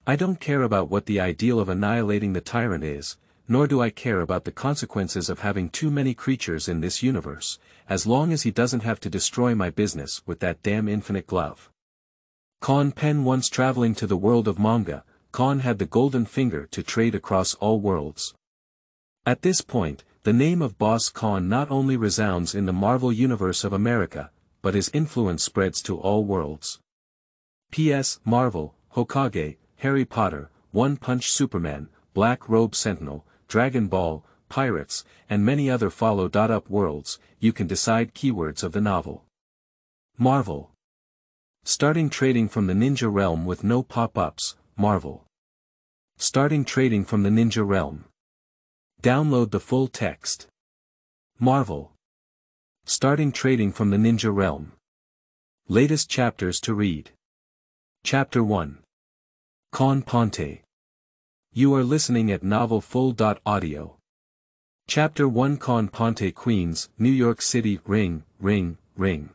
I don't care about what the ideal of annihilating the tyrant is, nor do I care about the consequences of having too many creatures in this universe, as long as he doesn't have to destroy my business with that damn infinite glove. Kahn Penn. Once traveling to the world of manga, Kahn had the golden finger to trade across all worlds. At this point, the name of Boss Kahn not only resounds in the Marvel Universe of America, but his influence spreads to all worlds. P.S. Marvel, Hokage, Harry Potter, One Punch Superman, Black Robe Sentinel, Dragon Ball, Pirates, and many other follow. Up worlds, you can decide keywords of the novel. Marvel. Starting trading from the ninja realm with no pop-ups, Marvel. Starting trading from the ninja realm. Download the full text. Marvel. Starting trading from the ninja realm. Latest chapters to read. Chapter 1. Kahn Ponte. You are listening at Novel Full. Audio. Chapter 1. Kahn Ponte. Queens, New York City. Ring, ring, ring.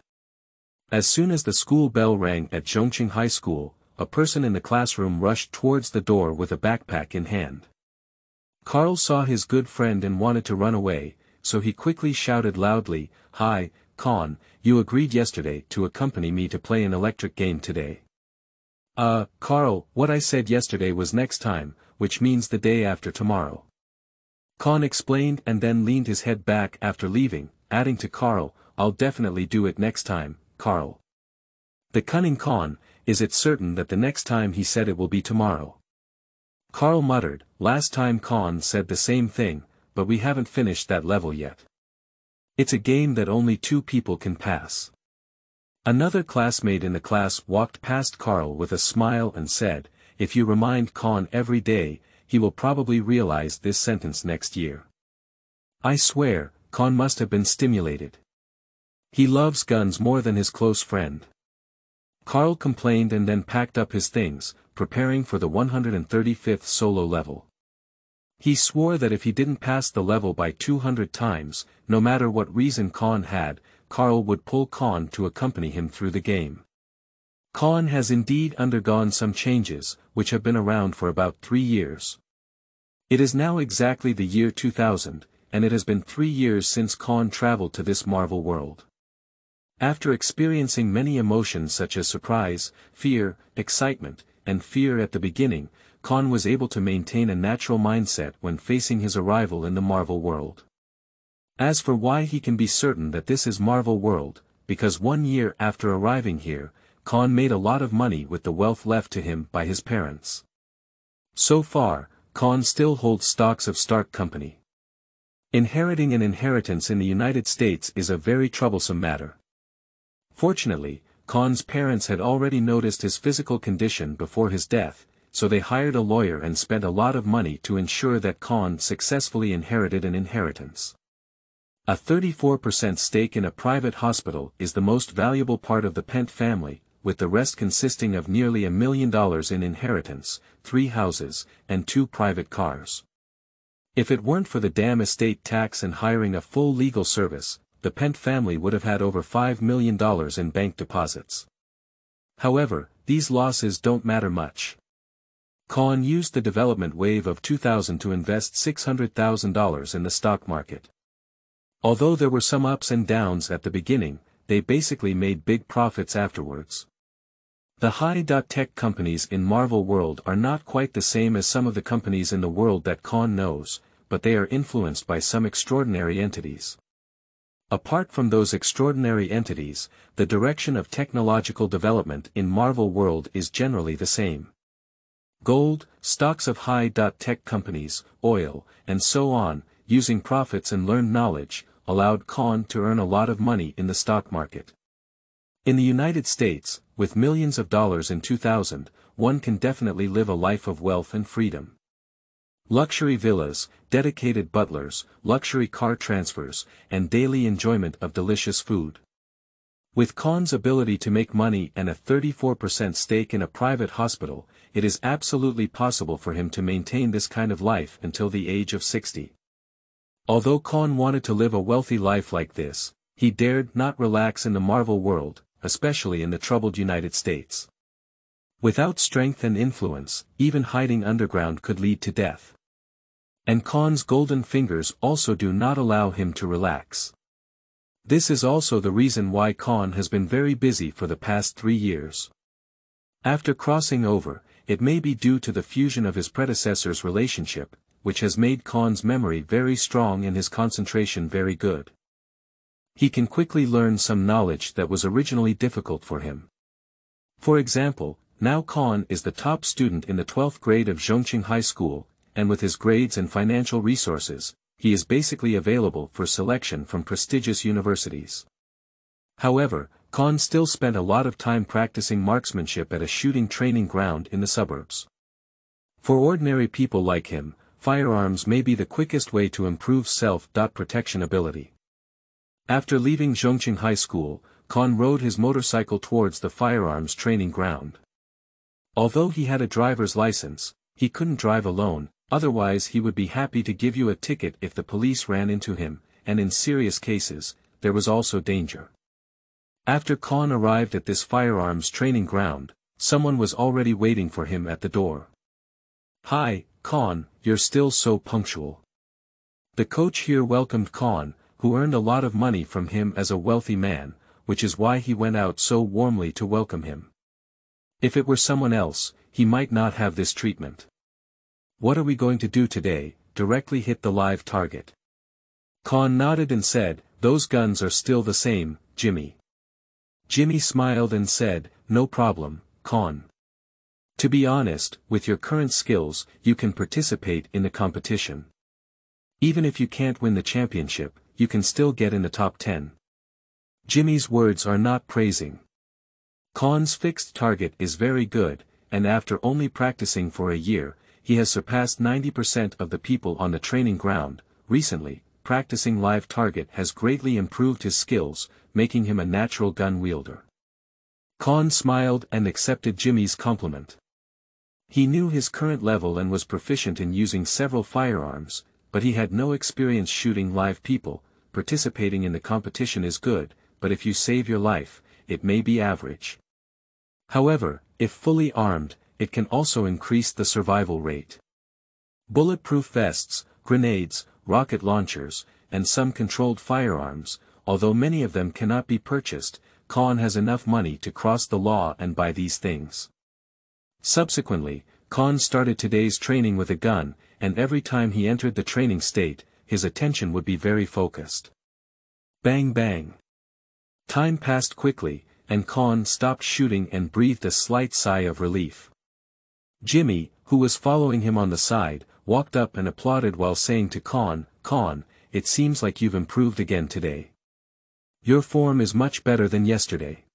As soon as the school bell rang at Zhongqing High School, a person in the classroom rushed towards the door with a backpack in hand. Carl saw his good friend and wanted to run away, so he quickly shouted loudly, "Hi, Kahn, you agreed yesterday to accompany me to play an electric game today." Carl, what I said yesterday was next time, which means the day after tomorrow. Kahn explained and then leaned his head back after leaving, adding to Carl, "I'll definitely do it next time, Carl." The cunning Kahn, is it certain that the next time he said it will be tomorrow? Carl muttered, "Last time Kahn said the same thing, but we haven't finished that level yet. It's a game that only 2 people can pass." Another classmate in the class walked past Carl with a smile and said, "If you remind Kahn every day, he will probably realize this sentence next year." I swear, Kahn must have been stimulated. He loves guns more than his close friend. Carl complained and then packed up his things, preparing for the 135th solo level. He swore that if he didn't pass the level by 200 times, no matter what reason Kahn had, Carl would pull Kahn to accompany him through the game. Kahn has indeed undergone some changes, which have been around for about 3 years. It is now exactly the year 2000, and it has been 3 years since Kahn traveled to this Marvel world. After experiencing many emotions such as surprise, fear, excitement, and fear at the beginning, Kahn was able to maintain a natural mindset when facing his arrival in the Marvel world. As for why he can be certain that this is Marvel world, because 1 year after arriving here, Kahn made a lot of money with the wealth left to him by his parents. So far, Kahn still holds stocks of Stark Company. Inheriting an inheritance in the United States is a very troublesome matter. Fortunately, Kahn's parents had already noticed his physical condition before his death, so they hired a lawyer and spent a lot of money to ensure that Kahn successfully inherited an inheritance. A 34% stake in a private hospital is the most valuable part of the Penn family, with the rest consisting of nearly $1 million in inheritance, 3 houses, and 2 private cars. If it weren't for the damn estate tax and hiring a full legal service, the Penn family would have had over $5 million in bank deposits. However, these losses don't matter much. Kahn used the development wave of 2000 to invest $600,000 in the stock market. Although there were some ups and downs at the beginning, they basically made big profits afterwards. The high-tech companies in Marvel world are not quite the same as some of the companies in the world that Kahn knows, but they are influenced by some extraordinary entities. Apart from those extraordinary entities, the direction of technological development in Marvel world is generally the same. Gold, stocks of high-tech companies, oil, and so on, using profits and learned knowledge, allowed Kahn to earn a lot of money in the stock market. In the United States, with millions of dollars in 2000, one can definitely live a life of wealth and freedom. Luxury villas, dedicated butlers, luxury car transfers, and daily enjoyment of delicious food. With Kahn's ability to make money and a 34% stake in a private hospital, it is absolutely possible for him to maintain this kind of life until the age of 60. Although Kahn wanted to live a wealthy life like this, he dared not relax in the Marvel world, especially in the troubled United States. Without strength and influence, even hiding underground could lead to death. And Kahn's golden fingers also do not allow him to relax. This is also the reason why Kahn has been very busy for the past 3 years. After crossing over, it may be due to the fusion of his predecessor's relationship, which has made Kahn's memory very strong and his concentration very good. He can quickly learn some knowledge that was originally difficult for him. For example, now Kahn is the top student in the 12th grade of Zhongqing High School, and with his grades and financial resources, he is basically available for selection from prestigious universities. However, Kahn still spent a lot of time practicing marksmanship at a shooting training ground in the suburbs. For ordinary people like him, firearms may be the quickest way to improve self-protection ability. After leaving Zhongqing High School, Kahn rode his motorcycle towards the firearms training ground. Although he had a driver's license, he couldn't drive alone, otherwise he would be happy to give you a ticket if the police ran into him, and in serious cases, there was also danger. After Kahn arrived at this firearms training ground, someone was already waiting for him at the door. "Hi, Kahn, you're still so punctual." The coach here welcomed Kahn, who earned a lot of money from him as a wealthy man, which is why he went out so warmly to welcome him. If it were someone else, he might not have this treatment. "What are we going to do today?" Directly hit the live target. Kahn nodded and said, "Those guns are still the same, Jimmy." Jimmy smiled and said, "No problem, Kahn. To be honest, with your current skills, you can participate in the competition. Even if you can't win the championship, you can still get in the top 10. Jimmy's words are not praising. Kahn's fixed target is very good, and after only practicing for a year, he has surpassed 90% of the people on the training ground. Recently, practicing live target has greatly improved his skills, making him a natural gun wielder. Kahn smiled and accepted Jimmy's compliment. He knew his current level and was proficient in using several firearms, but he had no experience shooting live people. Participating in the competition is good, but if you save your life, it may be average. However, if fully armed, it can also increase the survival rate. Bulletproof vests, grenades, rocket launchers, and some controlled firearms, although many of them cannot be purchased, Kahn has enough money to cross the law and buy these things. Subsequently, Kahn started today's training with a gun, and every time he entered the training state, his attention would be very focused. Bang bang. Time passed quickly, and Kahn stopped shooting and breathed a slight sigh of relief. Jimmy, who was following him on the side, walked up and applauded while saying to Kahn, "Kahn, it seems like you've improved again today. Your form is much better than yesterday.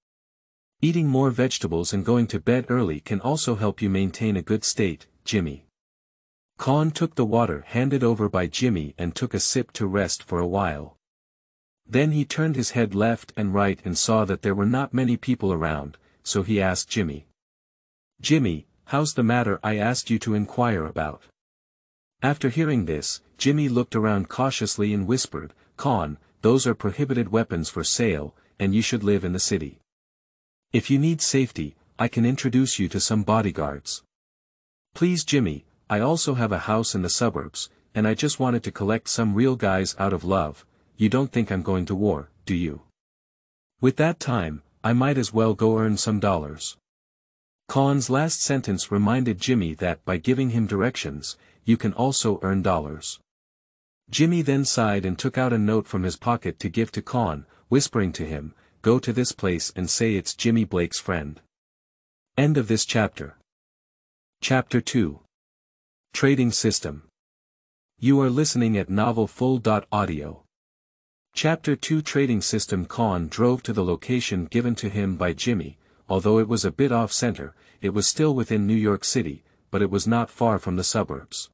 Eating more vegetables and going to bed early can also help you maintain a good state, Jimmy." Kahn took the water handed over by Jimmy and took a sip to rest for a while. Then he turned his head left and right and saw that there were not many people around, so he asked Jimmy. "Jimmy, how's the matter I asked you to inquire about?" After hearing this, Jimmy looked around cautiously and whispered, "Kahn, those are prohibited weapons for sale, and you should live in the city. If you need safety, I can introduce you to some bodyguards. Please Jimmy, I also have a house in the suburbs, and I just wanted to collect some real guys out of love. You don't think I'm going to war, do you? With that time, I might as well go earn some dollars." Kahn's last sentence reminded Jimmy that by giving him directions, you can also earn dollars. Jimmy then sighed and took out a note from his pocket to give to Kahn, whispering to him, "Go to this place and say it's Jimmy Blake's friend." End of this chapter. Chapter 2. Trading System. You are listening at novelfull.audio. Chapter 2 Trading System. Kahn drove to the location given to him by Jimmy. Although it was a bit off-center, it was still within New York City, but it was not far from the suburbs.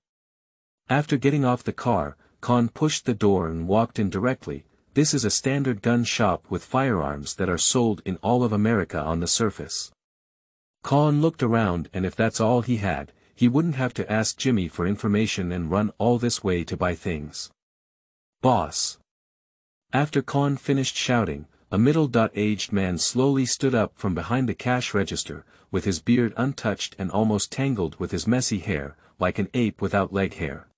After getting off the car, Kahn pushed the door and walked in directly. This is a standard gun shop with firearms that are sold in all of America on the surface. Kahn looked around, and if that's all he had, he wouldn't have to ask Jimmy for information and run all this way to buy things. "Boss." After Kahn finished shouting, a middle-aged man slowly stood up from behind the cash register, with his beard untouched and almost tangled with his messy hair, like an ape without leg hair.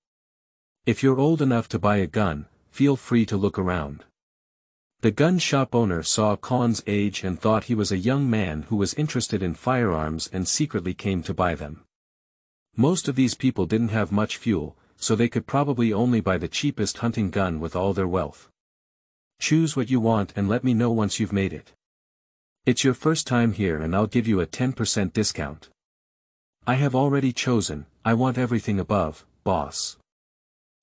If you're old enough to buy a gun, feel free to look around. The gun shop owner saw Kahn's age and thought he was a young man who was interested in firearms and secretly came to buy them. Most of these people didn't have much fuel, so they could probably only buy the cheapest hunting gun with all their wealth. Choose what you want and let me know once you've made it. It's your first time here and I'll give you a 10% discount. I have already chosen, I want everything above, boss.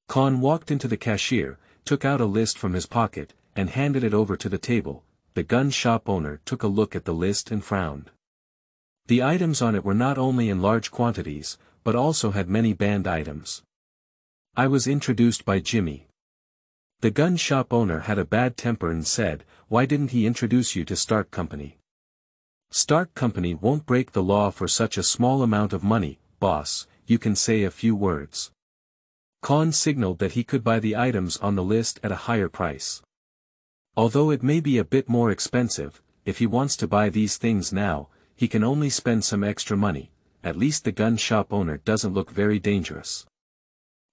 Kahn walked into the cashier, took out a list from his pocket, and handed it over to the table. The gun shop owner took a look at the list and frowned. The items on it were not only in large quantities, but also had many banned items. I was introduced by Jimmy. The gun shop owner had a bad temper and said, "Why didn't he introduce you to Stark Company?" "Stark Company won't break the law for such a small amount of money, boss, you can say a few words." Kahn signaled that he could buy the items on the list at a higher price. Although it may be a bit more expensive, if he wants to buy these things now, he can only spend some extra money. At least the gun shop owner doesn't look very dangerous.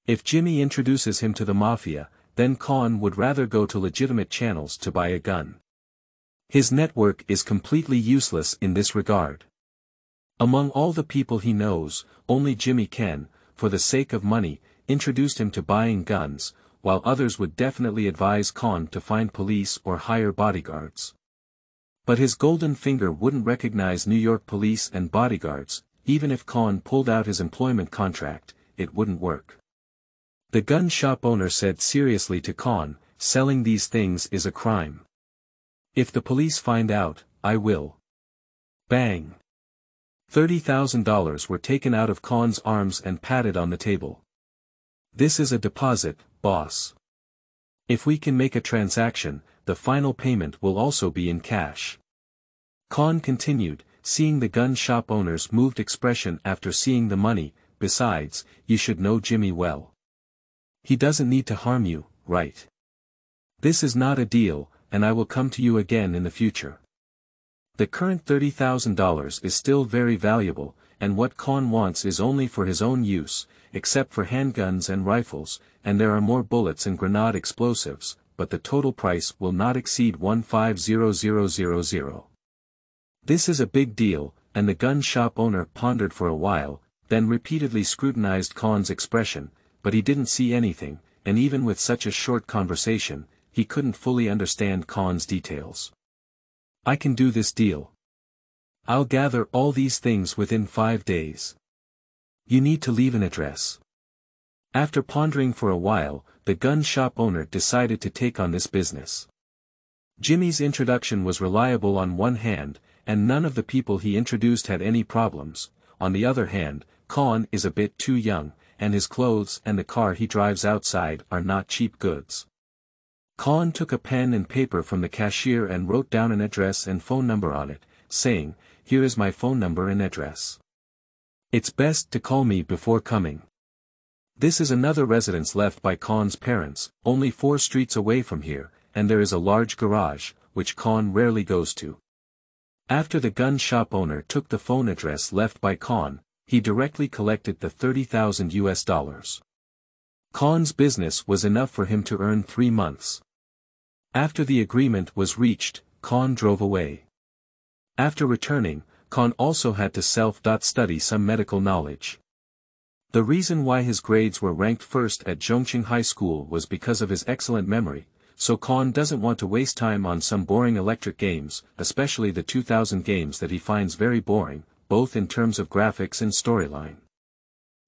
If Jimmy introduces him to the mafia, then Kahn would rather go to legitimate channels to buy a gun. His network is completely useless in this regard. Among all the people he knows, only Jimmy can, for the sake of money, introduce him to buying guns, while others would definitely advise Kahn to find police or hire bodyguards. But his golden finger wouldn't recognize New York police and bodyguards. Even if Kahn pulled out his employment contract, it wouldn't work. The gun shop owner said seriously to Kahn, "Selling these things is a crime. If the police find out, I will." Bang! $30,000 were taken out of Kahn's arms and patted on the table. "This is a deposit, boss. If we can make a transaction, the final payment will also be in cash." Kahn continued, seeing the gun shop owner's moved expression after seeing the money. "Besides, you should know Jimmy well. He doesn't need to harm you, right? This is not a deal, and I will come to you again in the future." The current $30,000 is still very valuable, and what Kahn wants is only for his own use, except for handguns and rifles, and there are more bullets and grenade explosives, but the total price will not exceed $15,000. This is a big deal, and the gun shop owner pondered for a while, then repeatedly scrutinized Kahn's expression, but he didn't see anything, and even with such a short conversation, he couldn't fully understand Kahn's details. "I can do this deal. I'll gather all these things within 5 days. You need to leave an address." After pondering for a while, the gun shop owner decided to take on this business. Jimmy's introduction was reliable on one hand, and none of the people he introduced had any problems. On the other hand, Kahn is a bit too young, and his clothes and the car he drives outside are not cheap goods. Kahn took a pen and paper from the cashier and wrote down an address and phone number on it, saying, "Here is my phone number and address. It's best to call me before coming." This is another residence left by Kahn's parents, only 4 streets away from here, and there is a large garage, which Kahn rarely goes to. After the gun shop owner took the phone address left by Kahn, he directly collected the $30,000. Kahn's business was enough for him to earn 3 months. After the agreement was reached, Kahn drove away. After returning, Kahn also had to self-study some medical knowledge. The reason why his grades were ranked first at Zhongqing High School was because of his excellent memory, so Kahn doesn't want to waste time on some boring electric games, especially the 2000 games that he finds very boring, both in terms of graphics and storyline.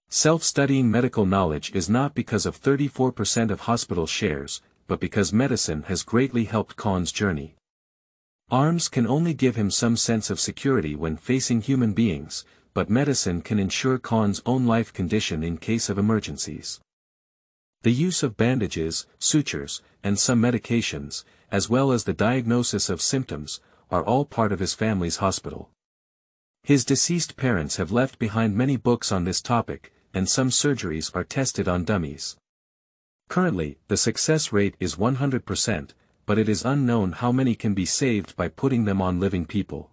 Self-studying medical knowledge is not because of 34% of hospital shares, but because medicine has greatly helped Kahn's journey. Arms can only give him some sense of security when facing human beings, but medicine can ensure Kahn's own life condition in case of emergencies. The use of bandages, sutures, and some medications, as well as the diagnosis of symptoms, are all part of his family's hospital. His deceased parents have left behind many books on this topic, and some surgeries are tested on dummies. Currently, the success rate is 100%, but it is unknown how many can be saved by putting them on living people.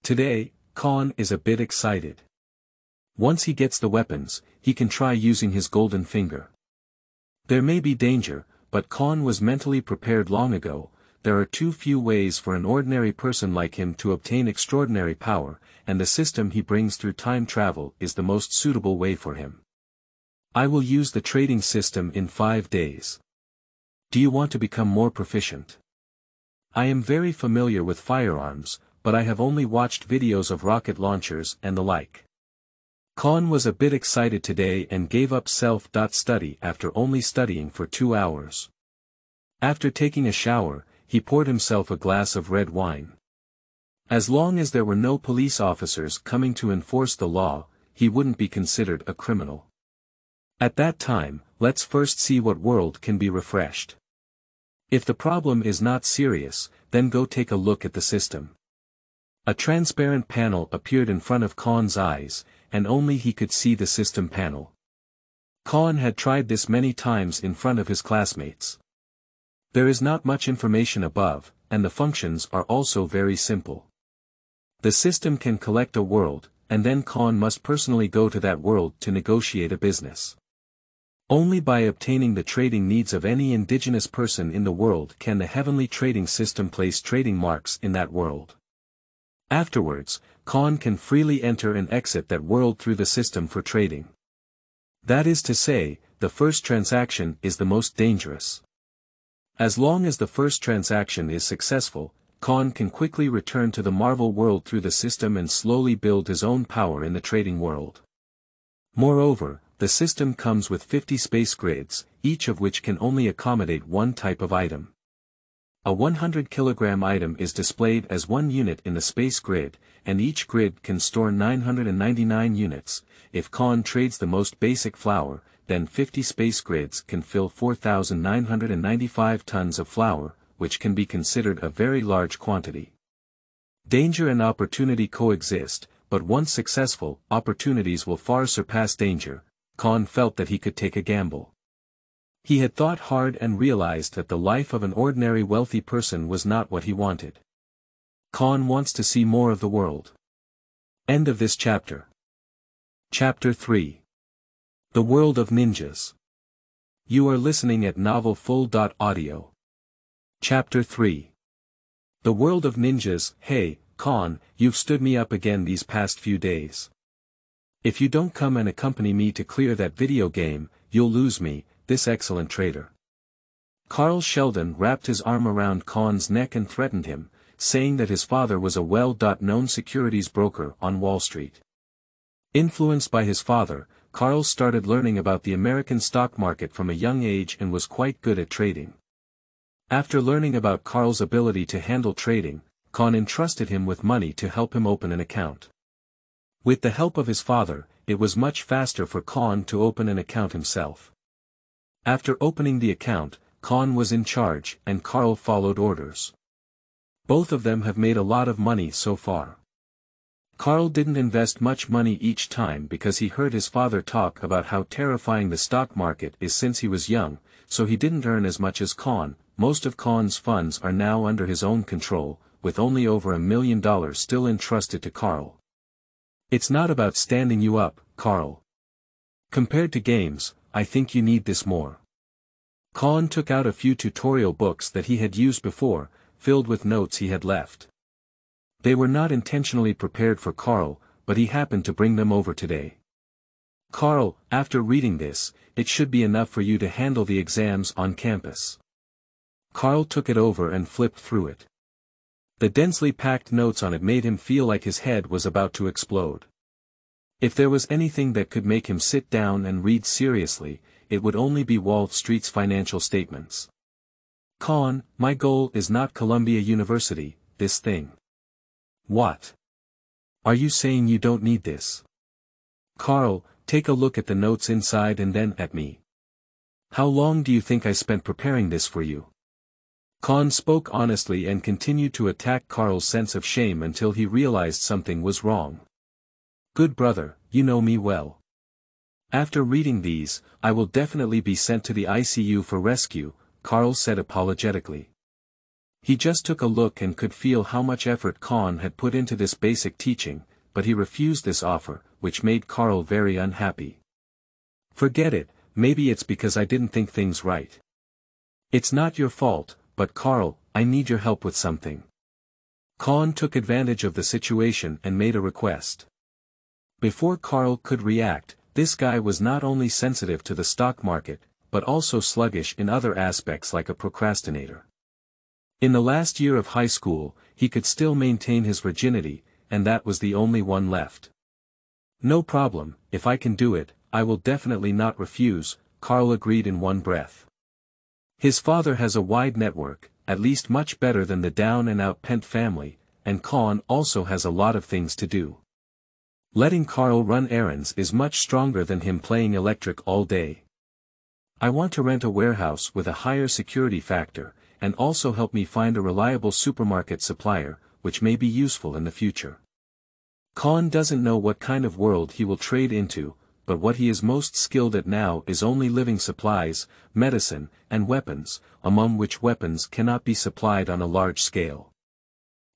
Today, Kahn is a bit excited. Once he gets the weapons, he can try using his golden finger. There may be danger, but Kahn was mentally prepared long ago. There are too few ways for an ordinary person like him to obtain extraordinary power, and the system he brings through time travel is the most suitable way for him. I will use the trading system in 5 days. Do you want to become more proficient? I am very familiar with firearms, but I have only watched videos of rocket launchers and the like. Kahn was a bit excited today and gave up self-study after only studying for 2 hours. After taking a shower, he poured himself a glass of red wine. As long as there were no police officers coming to enforce the law, he wouldn't be considered a criminal. At that time, let's first see what world can be refreshed. If the problem is not serious, then go take a look at the system. A transparent panel appeared in front of Kahn's eyes, and only he could see the system panel. Kahn had tried this many times in front of his classmates. There is not much information above, and the functions are also very simple. The system can collect a world, and then Kahn must personally go to that world to negotiate a business. Only by obtaining the trading needs of any indigenous person in the world can the heavenly trading system place trading marks in that world. Afterwards, Kahn can freely enter and exit that world through the system for trading. That is to say, the first transaction is the most dangerous. As long as the first transaction is successful, Kahn can quickly return to the Marvel world through the system and slowly build his own power in the trading world. Moreover, the system comes with 50 space grids, each of which can only accommodate one type of item. A 100-kilogram item is displayed as one unit in the space grid, and each grid can store 999 units. If Kahn trades the most basic flour, then 50 space grids can fill 4,995 tons of flour, which can be considered a very large quantity. Danger and opportunity coexist, but once successful, opportunities will far surpass danger. Kahn felt that he could take a gamble. He had thought hard and realized that the life of an ordinary wealthy person was not what he wanted. Kahn wants to see more of the world. End of this chapter. Chapter 3. The World of Ninjas. You are listening at novelfull.audio. Chapter 3. The World of Ninjas. Hey, Kahn, you've stood me up again these past few days. If you don't come and accompany me to clear that video game, you'll lose me, this excellent trader. Carl Sheldon wrapped his arm around Kahn's neck and threatened him, saying that his father was a well-known securities broker on Wall Street. Influenced by his father, Carl started learning about the American stock market from a young age and was quite good at trading. After learning about Carl's ability to handle trading, Kahn entrusted him with money to help him open an account. With the help of his father, it was much faster for Kahn to open an account himself. After opening the account, Kahn was in charge and Carl followed orders. Both of them have made a lot of money so far. Carl didn't invest much money each time because he heard his father talk about how terrifying the stock market is since he was young, so he didn't earn as much as Kahn. Most of Kahn's funds are now under his own control, with only over $1 million still entrusted to Carl. It's not about standing you up, Carl. Compared to games, I think you need this more. Kahn took out a few tutorial books that he had used before, filled with notes he had left. They were not intentionally prepared for Carl, but he happened to bring them over today. Carl, after reading this, it should be enough for you to handle the exams on campus. Carl took it over and flipped through it. The densely packed notes on it made him feel like his head was about to explode. If there was anything that could make him sit down and read seriously, it would only be Wall Street's financial statements. Kahn, my goal is not Columbia University, this thing. What? Are you saying you don't need this? Carl, take a look at the notes inside and then at me. How long do you think I spent preparing this for you? Kahn spoke honestly and continued to attack Carl's sense of shame until he realized something was wrong. Good brother, you know me well. After reading these, I will definitely be sent to the ICU for rescue, Carl said apologetically. He just took a look and could feel how much effort Kahn had put into this basic teaching. but he refused this offer, which made Carl very unhappy. "Forget it, maybe it's because I didn't think things right." "It's not your fault, but Carl, I need your help with something." Kahn took advantage of the situation and made a request. Before Carl could react, this guy was not only sensitive to the stock market, but also sluggish in other aspects like a procrastinator. In the last year of high school, he could still maintain his virginity, and that was the only one left. "No problem, if I can do it, I will definitely not refuse," Carl agreed in one breath. His father has a wide network, at least much better than the down-and-out Penn family, and Kahn also has a lot of things to do. Letting Carl run errands is much stronger than him playing electric all day. "I want to rent a warehouse with a higher security factor, and also help me find a reliable supermarket supplier, which may be useful in the future." Kahn doesn't know what kind of world he will trade into, but what he is most skilled at now is only living supplies, medicine, and weapons, among which weapons cannot be supplied on a large scale.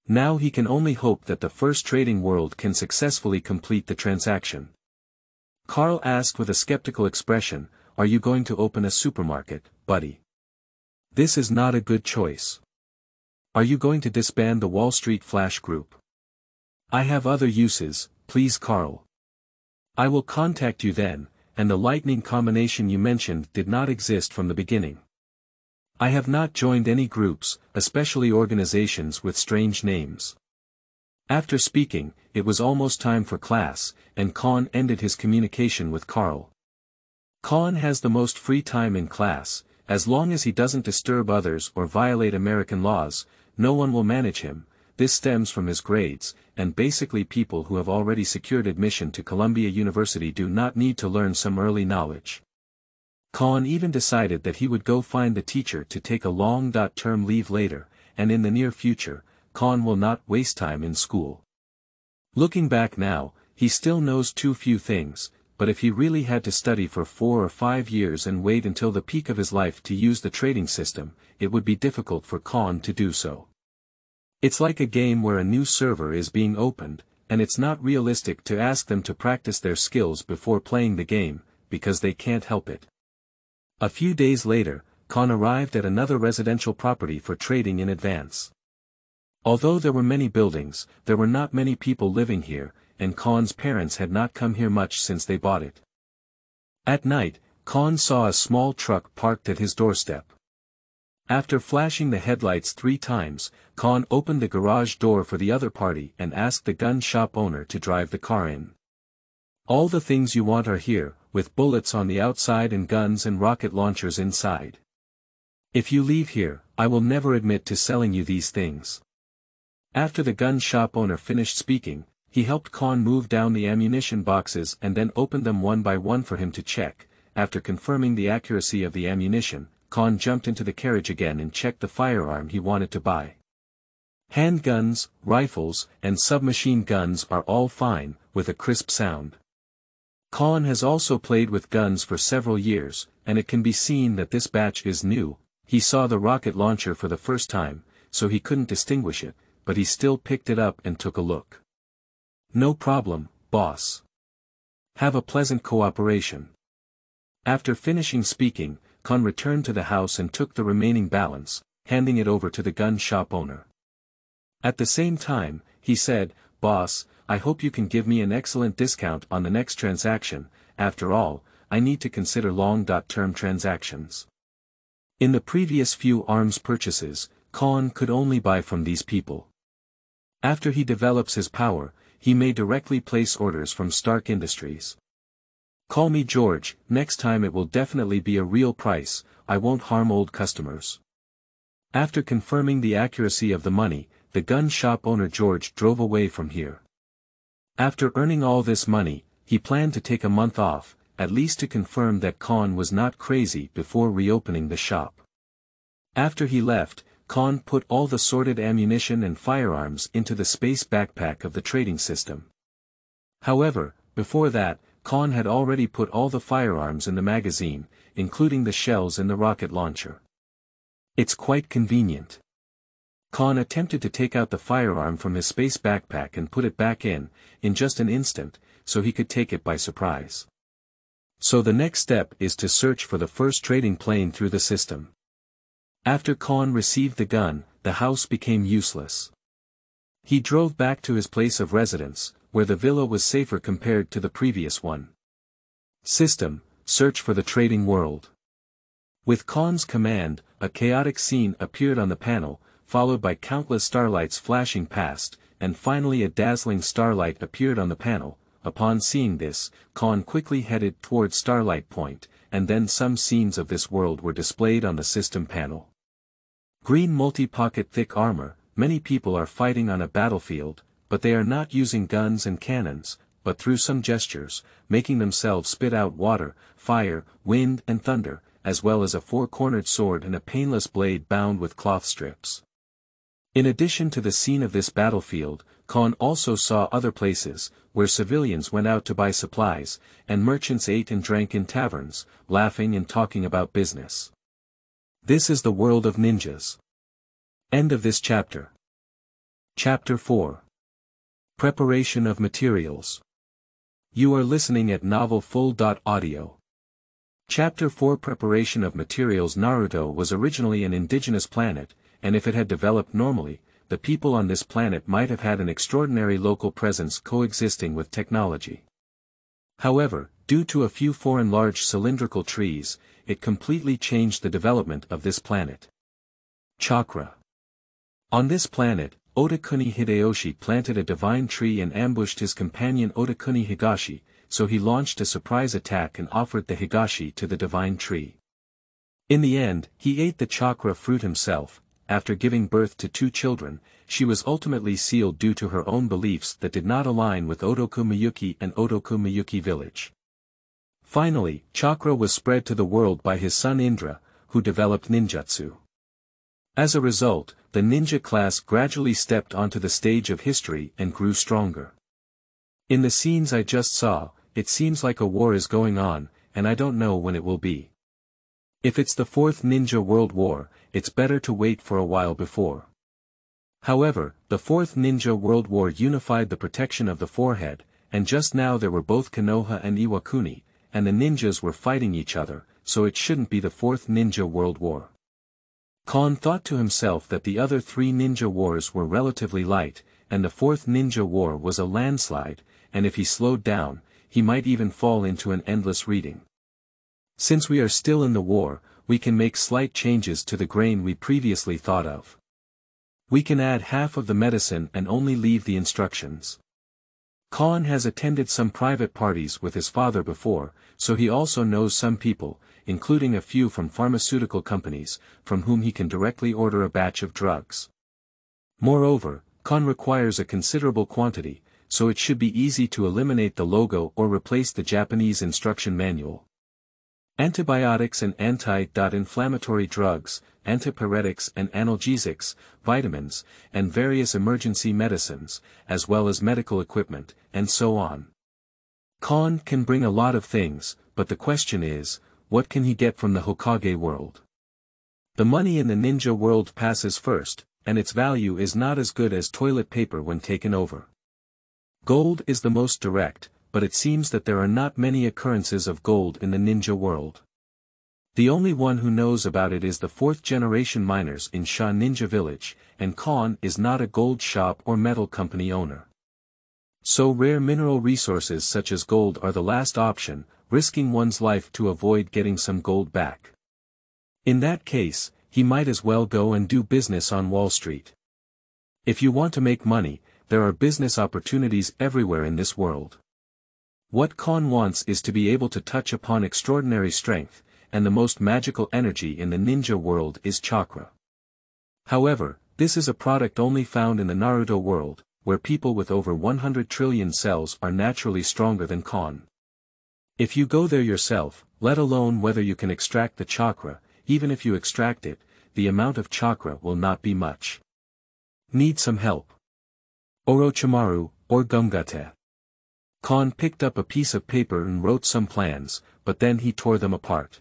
Now he can only hope that the first trading world can successfully complete the transaction. Carl asked with a skeptical expression, "Are you going to open a supermarket, buddy? This is not a good choice. Are you going to disband the Wall Street Flash Group?" "I have other uses, please Carl. I will contact you then," and the lightning combination you mentioned did not exist from the beginning. "I have not joined any groups, especially organizations with strange names." After speaking, it was almost time for class, and Kahn ended his communication with Carl. Kahn has the most free time in class, as long as he doesn't disturb others or violate American laws, no one will manage him. This stems from his grades, and basically people who have already secured admission to Columbia University do not need to learn some early knowledge. Kahn even decided that he would go find the teacher to take a long-term leave later, and in the near future, Kahn will not waste time in school. Looking back now, he still knows too few things, but if he really had to study for 4 or 5 years and wait until the peak of his life to use the trading system, it would be difficult for Kahn to do so. It's like a game where a new server is being opened, and it's not realistic to ask them to practice their skills before playing the game, because they can't help it. A few days later, Kahn arrived at another residential property for trading in advance. Although there were many buildings, there were not many people living here, and Kahn's parents had not come here much since they bought it. At night, Kahn saw a small truck parked at his doorstep. After flashing the headlights 3 times, Kahn opened the garage door for the other party and asked the gun shop owner to drive the car in. "All the things you want are here, with bullets on the outside and guns and rocket launchers inside. If you leave here, I will never admit to selling you these things." After the gun shop owner finished speaking, he helped Kahn move down the ammunition boxes and then opened them one by one for him to check. After confirming the accuracy of the ammunition, Kahn jumped into the carriage again and checked the firearm he wanted to buy. Handguns, rifles, and submachine guns are all fine, with a crisp sound. Kahn has also played with guns for several years, and it can be seen that this batch is new. He saw the rocket launcher for the first time, so he couldn't distinguish it, but he still picked it up and took a look. "No problem, boss. Have a pleasant cooperation." After finishing speaking, Kahn returned to the house and took the remaining balance, handing it over to the gun shop owner. At the same time, he said, "Boss, I hope you can give me an excellent discount on the next transaction. After all, I need to consider long-term transactions." In the previous few arms purchases, Kahn could only buy from these people. After he develops his power, he may directly place orders from Stark Industries. "Call me George, next time it will definitely be a real price, I won't harm old customers." After confirming the accuracy of the money, the gun shop owner George drove away from here. After earning all this money, he planned to take a month off, at least to confirm that Kahn was not crazy before reopening the shop. After he left, Kahn put all the sorted ammunition and firearms into the space backpack of the trading system. However, before that, Kahn had already put all the firearms in the magazine, including the shells in the rocket launcher. It's quite convenient. Kahn attempted to take out the firearm from his space backpack and put it back in just an instant, so he could take it by surprise. So the next step is to search for the first trading plane through the system. After Kahn received the gun, the house became useless. He drove back to his place of residence, where the villa was safer compared to the previous one. System, search for the trading world. With Kahn's command, a chaotic scene appeared on the panel, followed by countless starlights flashing past, and finally a dazzling starlight appeared on the panel. Upon seeing this, Kahn quickly headed toward Starlight Point, and then some scenes of this world were displayed on the system panel. Green multi-pocket thick armor, many people are fighting on a battlefield, but they are not using guns and cannons, but through some gestures, making themselves spit out water, fire, wind and thunder, as well as a four-cornered sword and a painless blade bound with cloth strips. In addition to the scene of this battlefield, Kahn also saw other places, where civilians went out to buy supplies, and merchants ate and drank in taverns, laughing and talking about business. This is the world of ninjas. End of this chapter. Chapter 4. Preparation of materials. You are listening at novelfull.audio. Chapter 4 Preparation of materials. Naruto was originally an indigenous planet, and if it had developed normally, the people on this planet might have had an extraordinary local presence coexisting with technology. However, due to a few foreign large cylindrical trees, it completely changed the development of this planet. Chakra. On this planet, Otakuni Hideyoshi planted a divine tree and ambushed his companion Otakuni Higashi, so he launched a surprise attack and offered the Higashi to the divine tree. In the end, he ate the chakra fruit himself. After giving birth to 2 children, she was ultimately sealed due to her own beliefs that did not align with Otoku Miyuki and Otoku Miyuki village. Finally, chakra was spread to the world by his son Indra, who developed ninjutsu. As a result, the ninja class gradually stepped onto the stage of history and grew stronger. In the scenes I just saw, it seems like a war is going on, and I don't know when it will be. If it's the 4th Ninja World War, it's better to wait for a while before. However, the 4th Ninja World War unified the protection of the forehead, and just now there were both Konoha and Iwakuni, and the ninjas were fighting each other, so it shouldn't be the 4th Ninja World War. Kahn thought to himself that the other 3 ninja wars were relatively light, and the 4th Ninja War was a landslide, and if he slowed down, he might even fall into an endless reading. Since we are still in the war, we can make slight changes to the grain we previously thought of. We can add half of the medicine and only leave the instructions. Kahn has attended some private parties with his father before, so he also knows some people, including a few from pharmaceutical companies, from whom he can directly order a batch of drugs. Moreover, Kahn requires a considerable quantity, so it should be easy to eliminate the logo or replace the Japanese instruction manual. Antibiotics and anti-inflammatory drugs, antipyretics and analgesics, vitamins, and various emergency medicines, as well as medical equipment, and so on. Kahn can bring a lot of things, but the question is, what can he get from the Hokage world? The money in the ninja world passes first, and its value is not as good as toilet paper when taken over. Gold is the most direct, but it seems that there are not many occurrences of gold in the ninja world. The only one who knows about it is the 4th generation miners in Sha Ninja Village, and Kahn is not a gold shop or metal company owner. So rare mineral resources such as gold are the last option, risking one's life to avoid getting some gold back. In that case, he might as well go and do business on Wall Street. If you want to make money, there are business opportunities everywhere in this world. What Kahn wants is to be able to touch upon extraordinary strength, and the most magical energy in the ninja world is chakra. However, this is a product only found in the Naruto world, where people with over 100 trillion cells are naturally stronger than Kahn. If you go there yourself, let alone whether you can extract the chakra, even if you extract it, the amount of chakra will not be much. Need some help? Orochimaru, or Gumgate. Kahn picked up a piece of paper and wrote some plans, but then he tore them apart.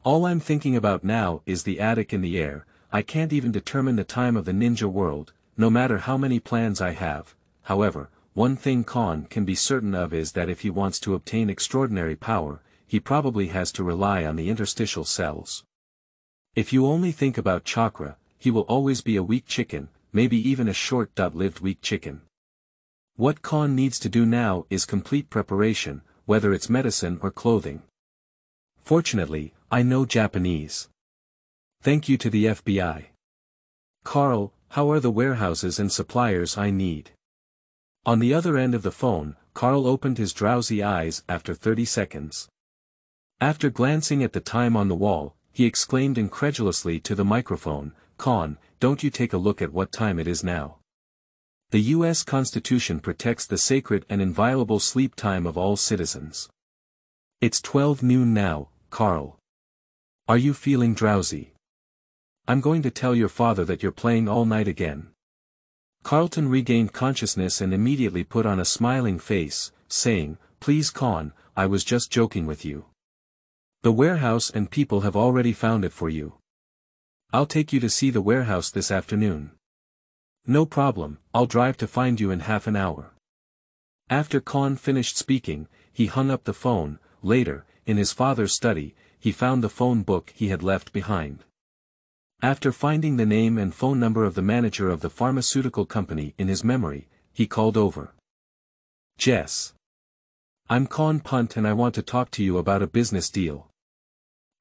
All I'm thinking about now is the attic in the air, I can't even determine the time of the ninja world, no matter how many plans I have. However, one thing Kahn can be certain of is that if he wants to obtain extraordinary power, he probably has to rely on the interstitial cells. If you only think about chakra, he will always be a weak chicken, maybe even a short-lived weak chicken. What Kahn needs to do now is complete preparation, whether it's medicine or clothing. Fortunately, I know Japanese. Thank you to the FBI. Carl, how are the warehouses and suppliers I need? On the other end of the phone, Carl opened his drowsy eyes after 30 seconds. After glancing at the time on the wall, he exclaimed incredulously to the microphone, "Kahn, don't you take a look at what time it is now? The U.S. Constitution protects the sacred and inviolable sleep time of all citizens. It's 12 noon now, Carl. Are you feeling drowsy? I'm going to tell your father that you're playing all night again." Carlton regained consciousness and immediately put on a smiling face, saying, "Please Kahn, I was just joking with you. The warehouse and people have already found it for you. I'll take you to see the warehouse this afternoon." "No problem, I'll drive to find you in half an hour." After Kahn finished speaking, he hung up the phone. Later, in his father's study, he found the phone book he had left behind. After finding the name and phone number of the manager of the pharmaceutical company in his memory, he called over. "Jess. I'm Kahn Penn and I want to talk to you about a business deal."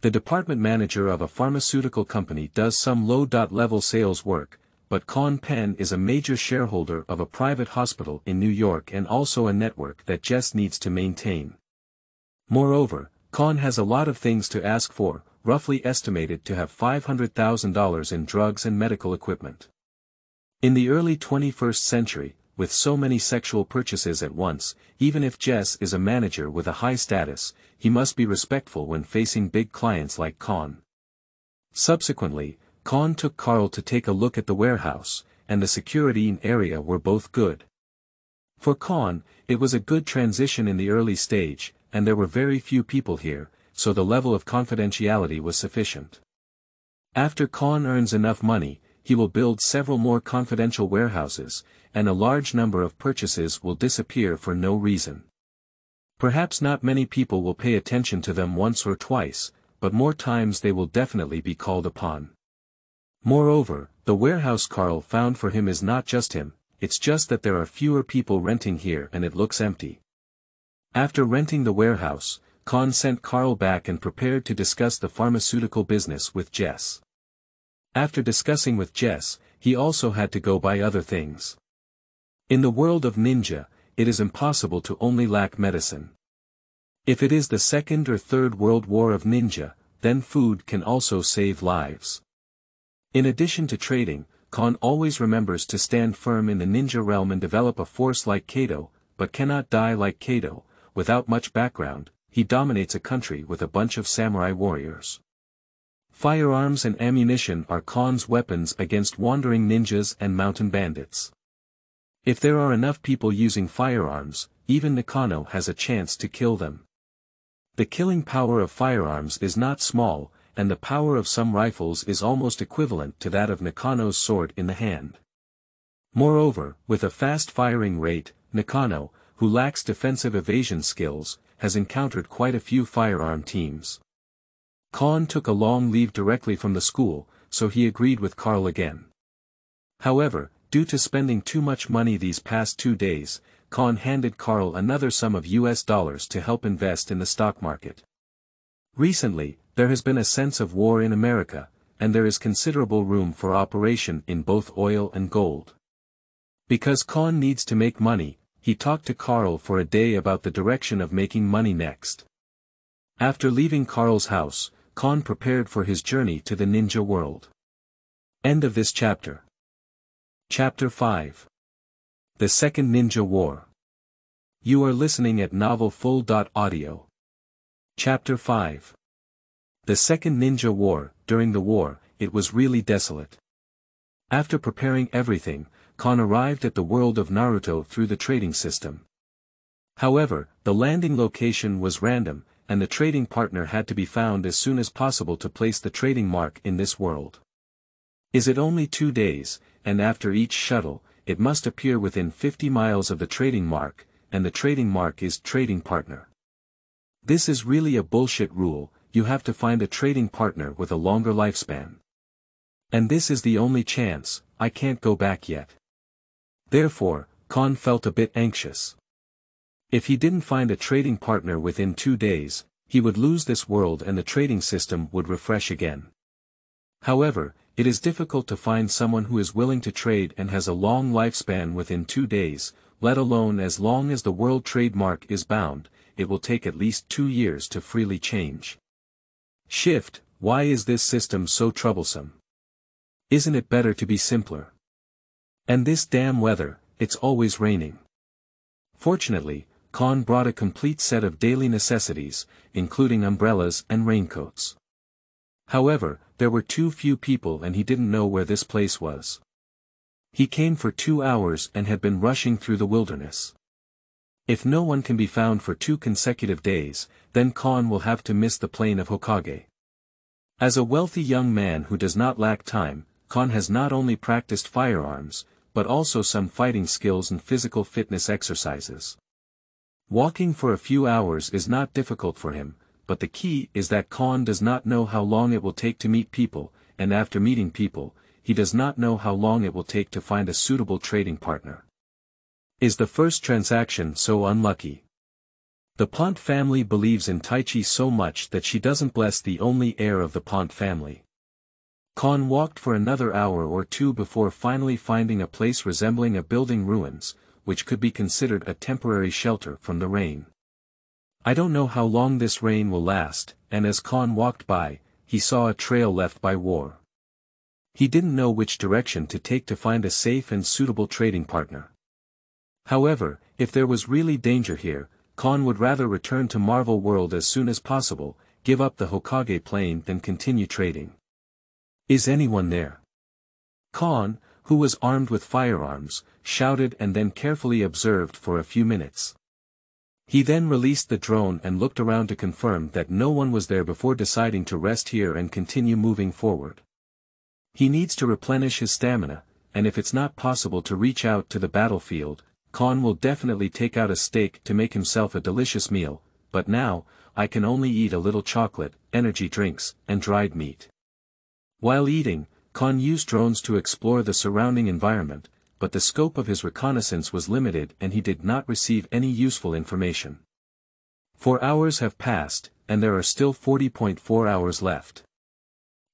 The department manager of a pharmaceutical company does some low-level sales work, but Kahn Penn is a major shareholder of a private hospital in New York and also a network that Jess needs to maintain. Moreover, Kahn has a lot of things to ask for, roughly estimated to have $500,000 in drugs and medical equipment. In the early 21st century, with so many sexual purchases at once, even if Jess is a manager with a high status, he must be respectful when facing big clients like Kahn. Subsequently, Kahn took Carl to take a look at the warehouse, and the security and area were both good. For Kahn, it was a good transition in the early stage, and there were very few people here, so the level of confidentiality was sufficient. After Kahn earns enough money, he will build several more confidential warehouses, and a large number of purchases will disappear for no reason. Perhaps not many people will pay attention to them once or twice, but more times they will definitely be called upon. Moreover, the warehouse Carl found for him is not just him, it's just that there are fewer people renting here and it looks empty. After renting the warehouse, Kahn sent Carl back and prepared to discuss the pharmaceutical business with Jess. After discussing with Jess, he also had to go buy other things. In the world of ninja, it is impossible to only lack medicine. If it is the Second or Third World War of ninja, then food can also save lives. In addition to trading, Kahn always remembers to stand firm in the ninja realm and develop a force like Kato, but cannot die like Kato. Without much background, he dominates a country with a bunch of samurai warriors. Firearms and ammunition are Kahn's weapons against wandering ninjas and mountain bandits. If there are enough people using firearms, even Nakano has a chance to kill them. The killing power of firearms is not small, and the power of some rifles is almost equivalent to that of Nakano's sword in the hand. Moreover, with a fast firing rate, Nakano, who lacks defensive evasion skills, has encountered quite a few firearm teams. Kahn took a long leave directly from the school, so he agreed with Carl again. However, due to spending too much money these past 2 days, Kahn handed Carl another sum of US dollars to help invest in the stock market. Recently, there has been a sense of war in America, and there is considerable room for operation in both oil and gold. Because Kahn needs to make money, he talked to Carl for a day about the direction of making money next. After leaving Carl's house, Kahn prepared for his journey to the ninja world. End of this chapter. Chapter 5. The Second Ninja War. You are listening at novelfull.audio. Chapter 5. The Second Ninja War. During the war, it was really desolate. After preparing everything, Kahn arrived at the world of Naruto through the trading system. However, the landing location was random, and the trading partner had to be found as soon as possible to place the trading mark in this world. Is it only 2 days, and after each shuttle, it must appear within 50 miles of the trading mark, and the trading mark is trading partner. This is really a bullshit rule, you have to find a trading partner with a longer lifespan. And this is the only chance, I can't go back yet. Therefore, Kahn felt a bit anxious. If he didn't find a trading partner within 2 days, he would lose this world and the trading system would refresh again. However, it is difficult to find someone who is willing to trade and has a long lifespan within 2 days, let alone as long as the world trademark is bound, it will take at least 2 years to freely change. Shift, why is this system so troublesome? Isn't it better to be simpler? And this damn weather, it's always raining. Fortunately, Kahn brought a complete set of daily necessities, including umbrellas and raincoats. However, there were too few people and he didn't know where this place was. He came for 2 hours and had been rushing through the wilderness. If no one can be found for 2 consecutive days, then Kahn will have to miss the plane of Hokage. As a wealthy young man who does not lack time, Kahn has not only practiced firearms, but also some fighting skills and physical fitness exercises. Walking for a few hours is not difficult for him, but the key is that Kahn does not know how long it will take to meet people, and after meeting people, he does not know how long it will take to find a suitable trading partner. Is the first transaction so unlucky? The Ponte family believes in Tai Chi so much that she doesn't bless the only heir of the Ponte family. Kahn walked for another hour or 2 before finally finding a place resembling a building ruins, which could be considered a temporary shelter from the rain. I don't know how long this rain will last, and as Kahn walked by, he saw a trail left by war. He didn't know which direction to take to find a safe and suitable trading partner. However, if there was really danger here, Kahn would rather return to Marvel World as soon as possible, give up the Hokage plane than continue trading. Is anyone there? Kahn, who was armed with firearms, shouted and then carefully observed for a few minutes. He then released the drone and looked around to confirm that no one was there before deciding to rest here and continue moving forward. He needs to replenish his stamina, and if it's not possible to reach out to the battlefield, Kahn will definitely take out a steak to make himself a delicious meal, but now, I can only eat a little chocolate, energy drinks, and dried meat. While eating, Kahn used drones to explore the surrounding environment, but the scope of his reconnaissance was limited and he did not receive any useful information. 4 hours have passed, and there are still 40.4 hours left.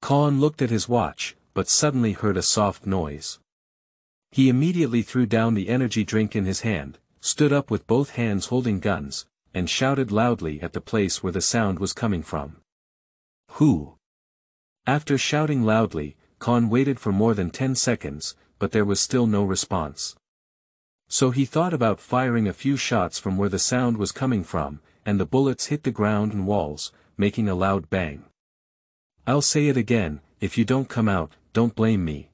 Kahn looked at his watch, but suddenly heard a soft noise. He immediately threw down the energy drink in his hand, stood up with both hands holding guns, and shouted loudly at the place where the sound was coming from. Who? After shouting loudly, Kahn waited for more than 10 seconds, but there was still no response. So he thought about firing a few shots from where the sound was coming from, and the bullets hit the ground and walls, making a loud bang. I'll say it again, if you don't come out, don't blame me.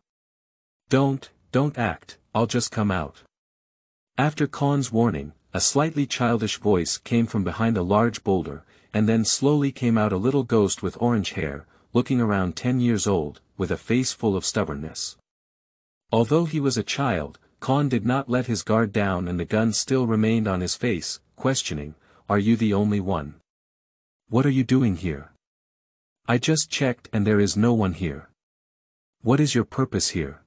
Don't act, I'll just come out. After Kahn's warning, a slightly childish voice came from behind a large boulder, and then slowly came out a little ghost with orange hair, looking around 10 years old, with a face full of stubbornness. Although he was a child, Kahn did not let his guard down and the gun still remained on his face, questioning, "Are you the only one? What are you doing here? I just checked and there is no one here. What is your purpose here?"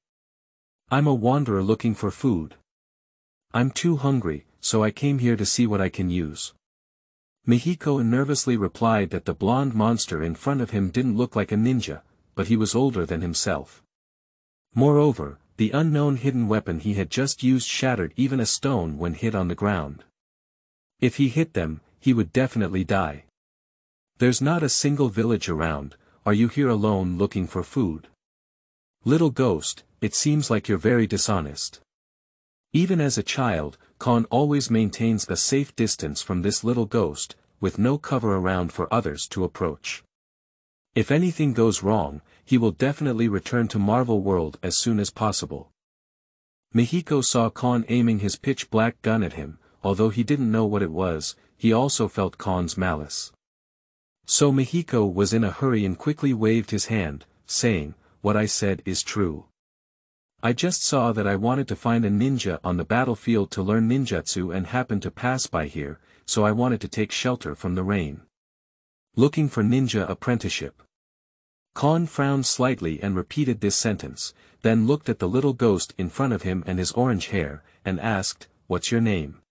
"I'm a wanderer looking for food. I'm too hungry, so I came here to see what I can use." Mihiko nervously replied that the blonde monster in front of him didn't look like a ninja, but he was older than himself. Moreover, the unknown hidden weapon he had just used shattered even a stone when hit on the ground. If he hit them, he would definitely die. "There's not a single village around, are you here alone looking for food? Little ghost, it seems like you're very dishonest." Even as a child, Kahn always maintains a safe distance from this little ghost, with no cover around for others to approach. If anything goes wrong, he will definitely return to Marvel World as soon as possible. Mihiko saw Kahn aiming his pitch-black gun at him, although he didn't know what it was, he also felt Kahn's malice. So Mihiko was in a hurry and quickly waved his hand, saying, what I said is true. I just saw that I wanted to find a ninja on the battlefield to learn ninjutsu and happened to pass by here, so I wanted to take shelter from the rain. Looking for ninja apprenticeship. Kahn frowned slightly and repeated this sentence, then looked at the little ghost in front of him and his orange hair, and asked, "What's your name?"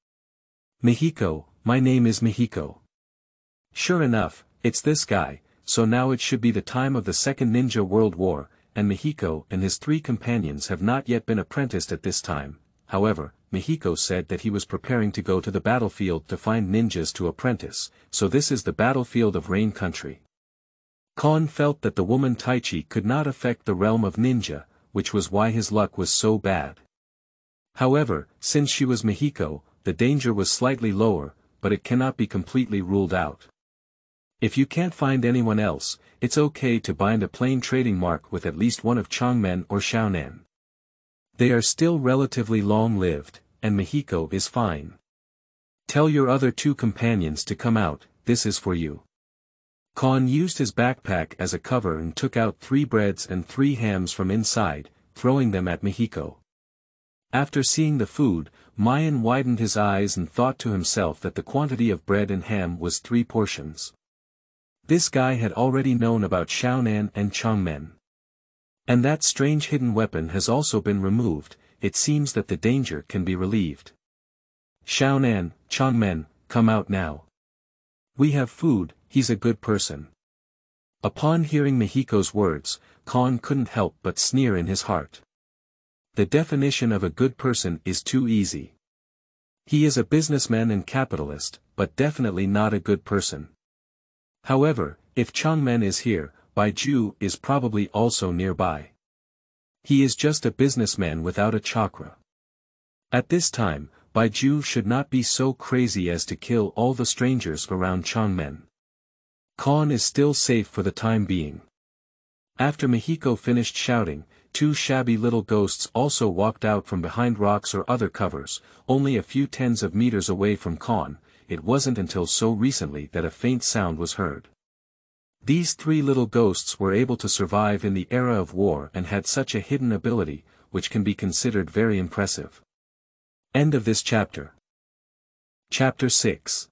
"Mihiko, my name is Mihiko." Sure enough, it's this guy, so now it should be the time of the Second Ninja World War, and Mihiko and his 3 companions have not yet been apprenticed at this time. However, Mihiko said that he was preparing to go to the battlefield to find ninjas to apprentice, so this is the battlefield of Rain Country. Kahn felt that the woman Taichi could not affect the realm of ninja, which was why his luck was so bad. However, since she was Mihiko, the danger was slightly lower, but it cannot be completely ruled out. If you can't find anyone else, it's okay to bind a plain trading mark with at least one of Changmen or Xiaonan. They are still relatively long-lived, and Mihiko is fine. Tell your other 2 companions to come out, this is for you. Kahn used his backpack as a cover and took out 3 breads and 3 hams from inside, throwing them at Mihiko. After seeing the food, Mayan widened his eyes and thought to himself that the quantity of bread and ham was 3 portions. This guy had already known about Xiaonan and Changmen. And that strange hidden weapon has also been removed, it seems that the danger can be relieved. Xiaonan, Changmen, come out now. We have food, he's a good person. Upon hearing Mihiko's words, Kahn couldn't help but sneer in his heart. The definition of a good person is too easy. He is a businessman and capitalist, but definitely not a good person. However, if Changmen is here, Baiju is probably also nearby. He is just a businessman without a chakra. At this time, Baiju should not be so crazy as to kill all the strangers around Changmen. Kahn is still safe for the time being. After Mihiko finished shouting, 2 shabby little ghosts also walked out from behind rocks or other covers, only a few tens of meters away from Kahn. It wasn't until so recently that a faint sound was heard. These 3 little ghosts were able to survive in the era of war and had such a hidden ability, which can be considered very impressive. End of this chapter. Chapter 6.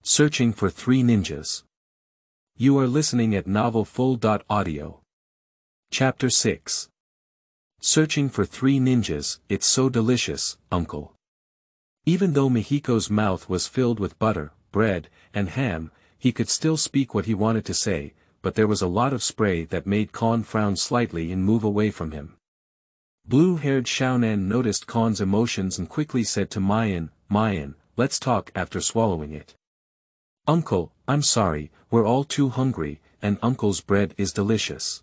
Searching for 3 ninjas. You are listening at novelfull.audio. Chapter 6. Searching for 3 ninjas, it's so delicious, uncle. Even though Mihiko's mouth was filled with butter, bread, and ham, he could still speak what he wanted to say, but there was a lot of spray that made Kahn frown slightly and move away from him. Blue-haired Xiaonan noticed Kahn's emotions and quickly said to Mayan, let's talk after swallowing it. Uncle, I'm sorry, we're all too hungry, and Uncle's bread is delicious.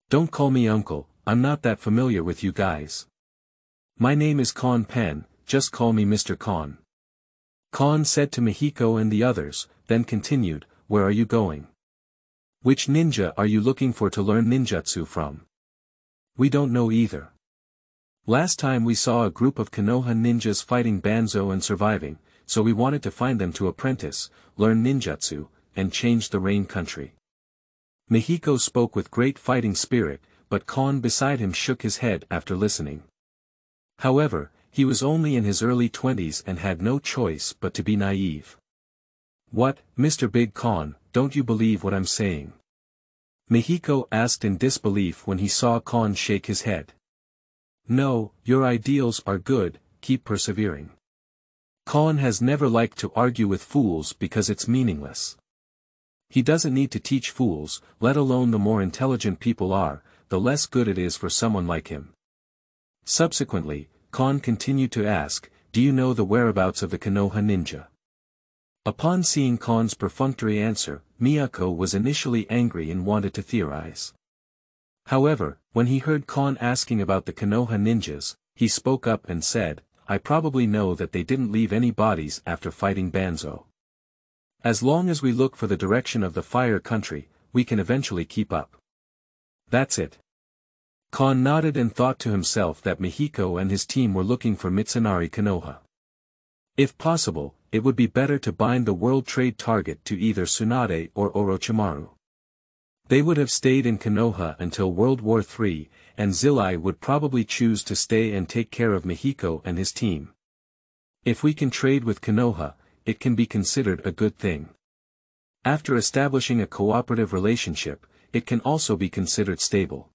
Don't call me Uncle, I'm not that familiar with you guys. My name is Kahn Penn, just call me Mr. Kahn. Kahn said to Mihiko and the others, then continued, where are you going? Which ninja are you looking for to learn ninjutsu from? We don't know either. Last time we saw a group of Konoha ninjas fighting Banzo and surviving, so we wanted to find them to apprentice, learn ninjutsu, and change the Rain Country. Mihiko spoke with great fighting spirit, but Kahn beside him shook his head after listening. However, he was only in his early 20s and had no choice but to be naive. What, Mr. Big Kahn, don't you believe what I'm saying? Mihiko asked in disbelief when he saw Kahn shake his head. No, your ideals are good, keep persevering. Kahn has never liked to argue with fools because it's meaningless. He doesn't need to teach fools, let alone the more intelligent people are, the less good it is for someone like him. Subsequently, Kahn continued to ask, do you know the whereabouts of the Konoha ninja? Upon seeing Kahn's perfunctory answer, Miyako was initially angry and wanted to theorize. However, when he heard Kahn asking about the Konoha ninjas, he spoke up and said, I probably know that they didn't leave any bodies after fighting Banzo. As long as we look for the direction of the Fire Country, we can eventually keep up. That's it. Kahn nodded and thought to himself that Mihiko and his team were looking for Mitsunari Konoha. If possible, it would be better to bind the World Trade target to either Tsunade or Orochimaru. They would have stayed in Konoha until World War III, and Zillai would probably choose to stay and take care of Mihiko and his team. If we can trade with Konoha, it can be considered a good thing. After establishing a cooperative relationship, it can also be considered stable.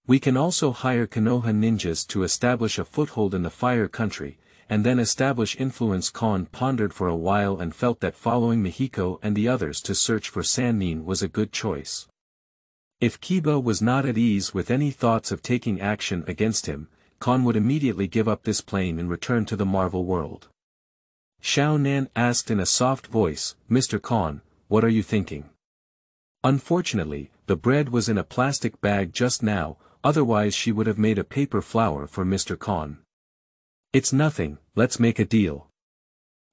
We can also hire Konoha ninjas to establish a foothold in the Fire Country, and then establish influence. Kahn pondered for a while and felt that following Mihiko and the others to search for Sannin was a good choice. If Kiba was not at ease with any thoughts of taking action against him, Kahn would immediately give up this plane and return to the Marvel world. Xiao Nan asked in a soft voice, "Mr. Kahn, what are you thinking?" Unfortunately, the bread was in a plastic bag just now, otherwise she would have made a paper flower for Mr. Kahn. "It's nothing, let's make a deal.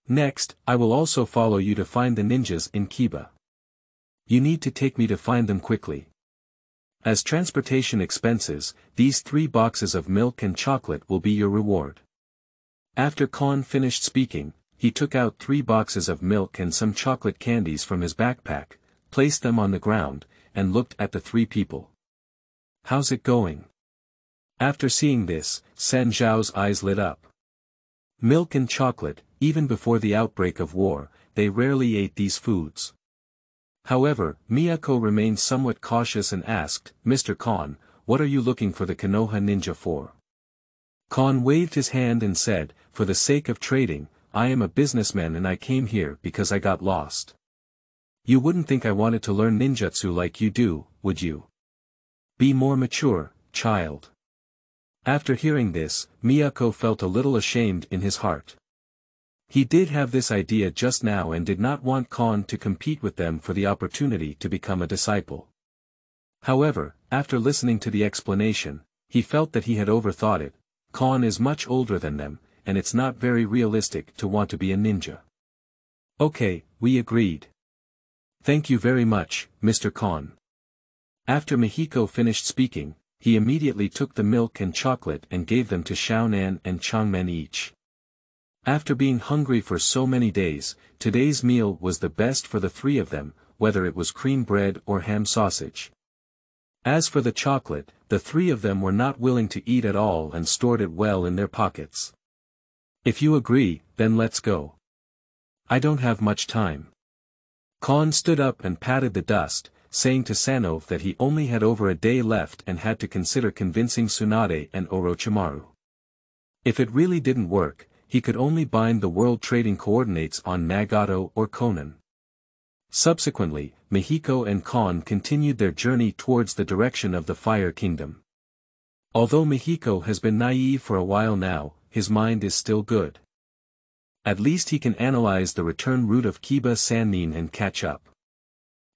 Next, I will also follow you to find the ninjas in Kiba. You need to take me to find them quickly. As transportation expenses, these 3 boxes of milk and chocolate will be your reward." After Kahn finished speaking, he took out 3 boxes of milk and some chocolate candies from his backpack, placed them on the ground, and looked at the 3 people. "How's it going?" After seeing this, San Zhao's eyes lit up. Milk and chocolate, even before the outbreak of war, they rarely ate these foods. However, Miyako remained somewhat cautious and asked, "Mr. Kahn, what are you looking for the Konoha ninja for?" Kahn waved his hand and said, "For the sake of trading, I am a businessman and I came here because I got lost. You wouldn't think I wanted to learn ninjutsu like you do, would you? Be more mature, child." After hearing this, Miyako felt a little ashamed in his heart. He did have this idea just now and did not want Kahn to compete with them for the opportunity to become a disciple. However, after listening to the explanation, he felt that he had overthought it. Kahn is much older than them, and it's not very realistic to want to be a ninja. "Okay, we agreed. Thank you very much, Mr. Kahn." After Mihiko finished speaking, he immediately took the milk and chocolate and gave them to Xiaonan and Changmen each. After being hungry for so many days, today's meal was the best for the 3 of them, whether it was cream bread or ham sausage. As for the chocolate, the 3 of them were not willing to eat at all and stored it well in their pockets. "If you agree, then let's go. I don't have much time." Kahn stood up and patted the dust, saying to Sanov that he only had over a day left and had to consider convincing Tsunade and Orochimaru. If it really didn't work, he could only bind the world trading coordinates on Nagato or Konan. Subsequently, Mihiko and Kahn continued their journey towards the direction of the Fire Kingdom. Although Mihiko has been naive for a while now, his mind is still good. At least he can analyze the return route of Kiba Sannin and catch up.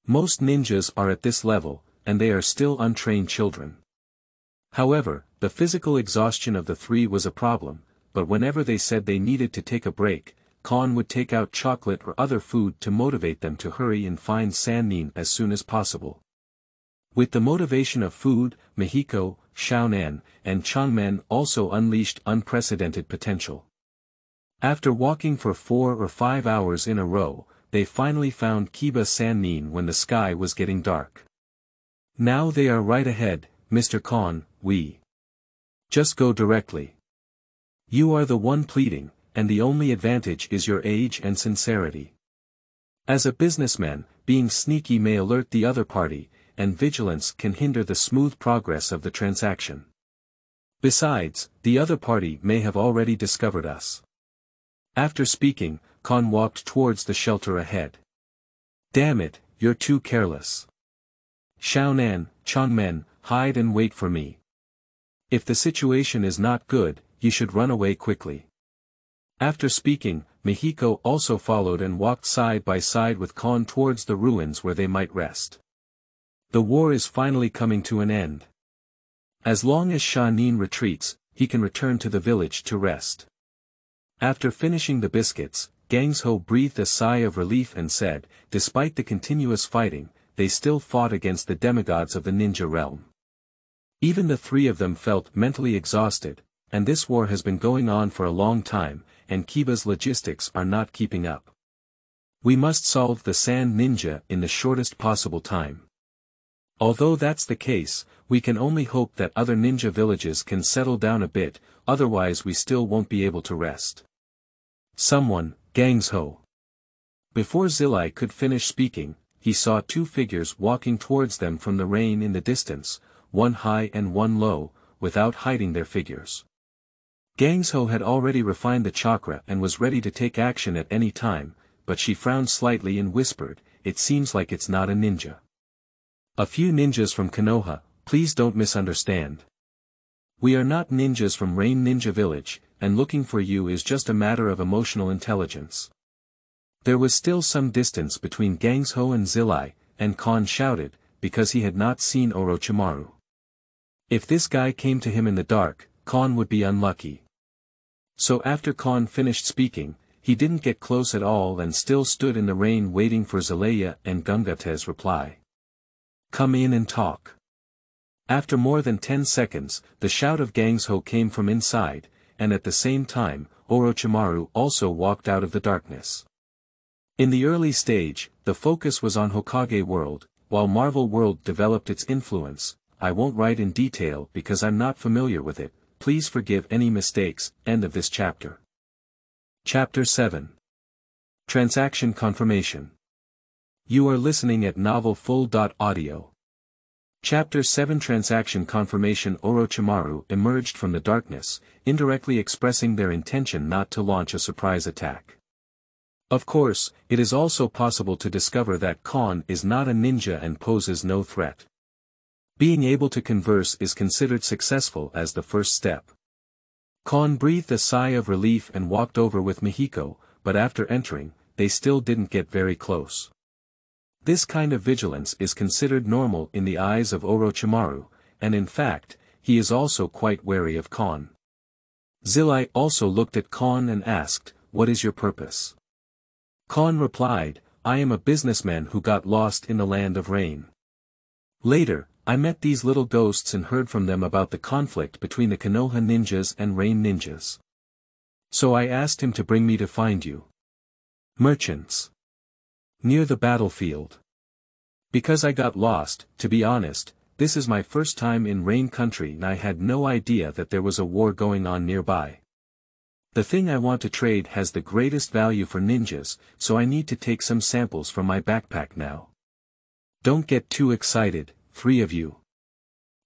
Most ninjas are at this level, and they are still untrained children. However, the physical exhaustion of the 3 was a problem, but whenever they said they needed to take a break, Kahn would take out chocolate or other food to motivate them to hurry and find Sannin as soon as possible. With the motivation of food, Mihiko, Xiaonan, and Changmen also unleashed unprecedented potential. After walking for 4 or 5 hours in a row, they finally found Kiba Sannin when the sky was getting dark. "Now they are right ahead, Mr. Kahn, we just go directly. You are the one pleading, and the only advantage is your age and sincerity. As a businessman, being sneaky may alert the other party, and vigilance can hinder the smooth progress of the transaction. Besides, the other party may have already discovered us." After speaking, Kahn walked towards the shelter ahead. "Damn it, you're too careless. Xiaonan, Changmen, hide and wait for me. If the situation is not good, you should run away quickly." After speaking, Mihiko also followed and walked side by side with Kahn towards the ruins where they might rest. The war is finally coming to an end. As long as Sannin retreats, he can return to the village to rest. After finishing the biscuits, Gangsho breathed a sigh of relief and said, despite the continuous fighting, they still fought against the demigods of the ninja realm. Even the 3 of them felt mentally exhausted, and this war has been going on for a long time, and Kiba's logistics are not keeping up. We must solve the Sand Ninja in the shortest possible time. Although that's the case, we can only hope that other ninja villages can settle down a bit, otherwise we still won't be able to rest. Someone, Gangsho. Before Zilai could finish speaking, he saw two figures walking towards them from the rain in the distance, one high and one low, without hiding their figures. Gangsho had already refined the chakra and was ready to take action at any time, but she frowned slightly and whispered, "It seems like it's not a ninja." "A few ninjas from Konoha, please don't misunderstand. We are not ninjas from Rain Ninja Village, and looking for you is just a matter of emotional intelligence." There was still some distance between Gangsho and Zilai, and Kahn shouted, because he had not seen Orochimaru. If this guy came to him in the dark, Kahn would be unlucky. So after Kahn finished speaking, he didn't get close at all and still stood in the rain waiting for Zelaya and Gungate's reply. "Come in and talk." After more than 10 seconds, the shout of Gangsho came from inside, and at the same time, Orochimaru also walked out of the darkness. In the early stage, the focus was on Hokage World, while Marvel World developed its influence. I won't write in detail because I'm not familiar with it, please forgive any mistakes. End of this chapter. Chapter 7. Transaction Confirmation. You are listening at novelfull.audio. Chapter 7 Transaction Confirmation. Orochimaru emerged from the darkness, indirectly expressing their intention not to launch a surprise attack. Of course, it is also possible to discover that Kahn is not a ninja and poses no threat. Being able to converse is considered successful as the first step. Kahn breathed a sigh of relief and walked over with Mihiko, but after entering, they still didn't get very close. This kind of vigilance is considered normal in the eyes of Orochimaru, and in fact, he is also quite wary of Kahn. Zilai also looked at Kahn and asked, "What is your purpose?" Kahn replied, "I am a businessman who got lost in the land of rain. Later, I met these little ghosts and heard from them about the conflict between the Konoha ninjas and Rain ninjas. So I asked him to bring me to find you. Merchants. Near the battlefield. Because I got lost, to be honest, this is my first time in Rain country and I had no idea that there was a war going on nearby. The thing I want to trade has the greatest value for ninjas, so I need to take some samples from my backpack now. Don't get too excited, 3 of you."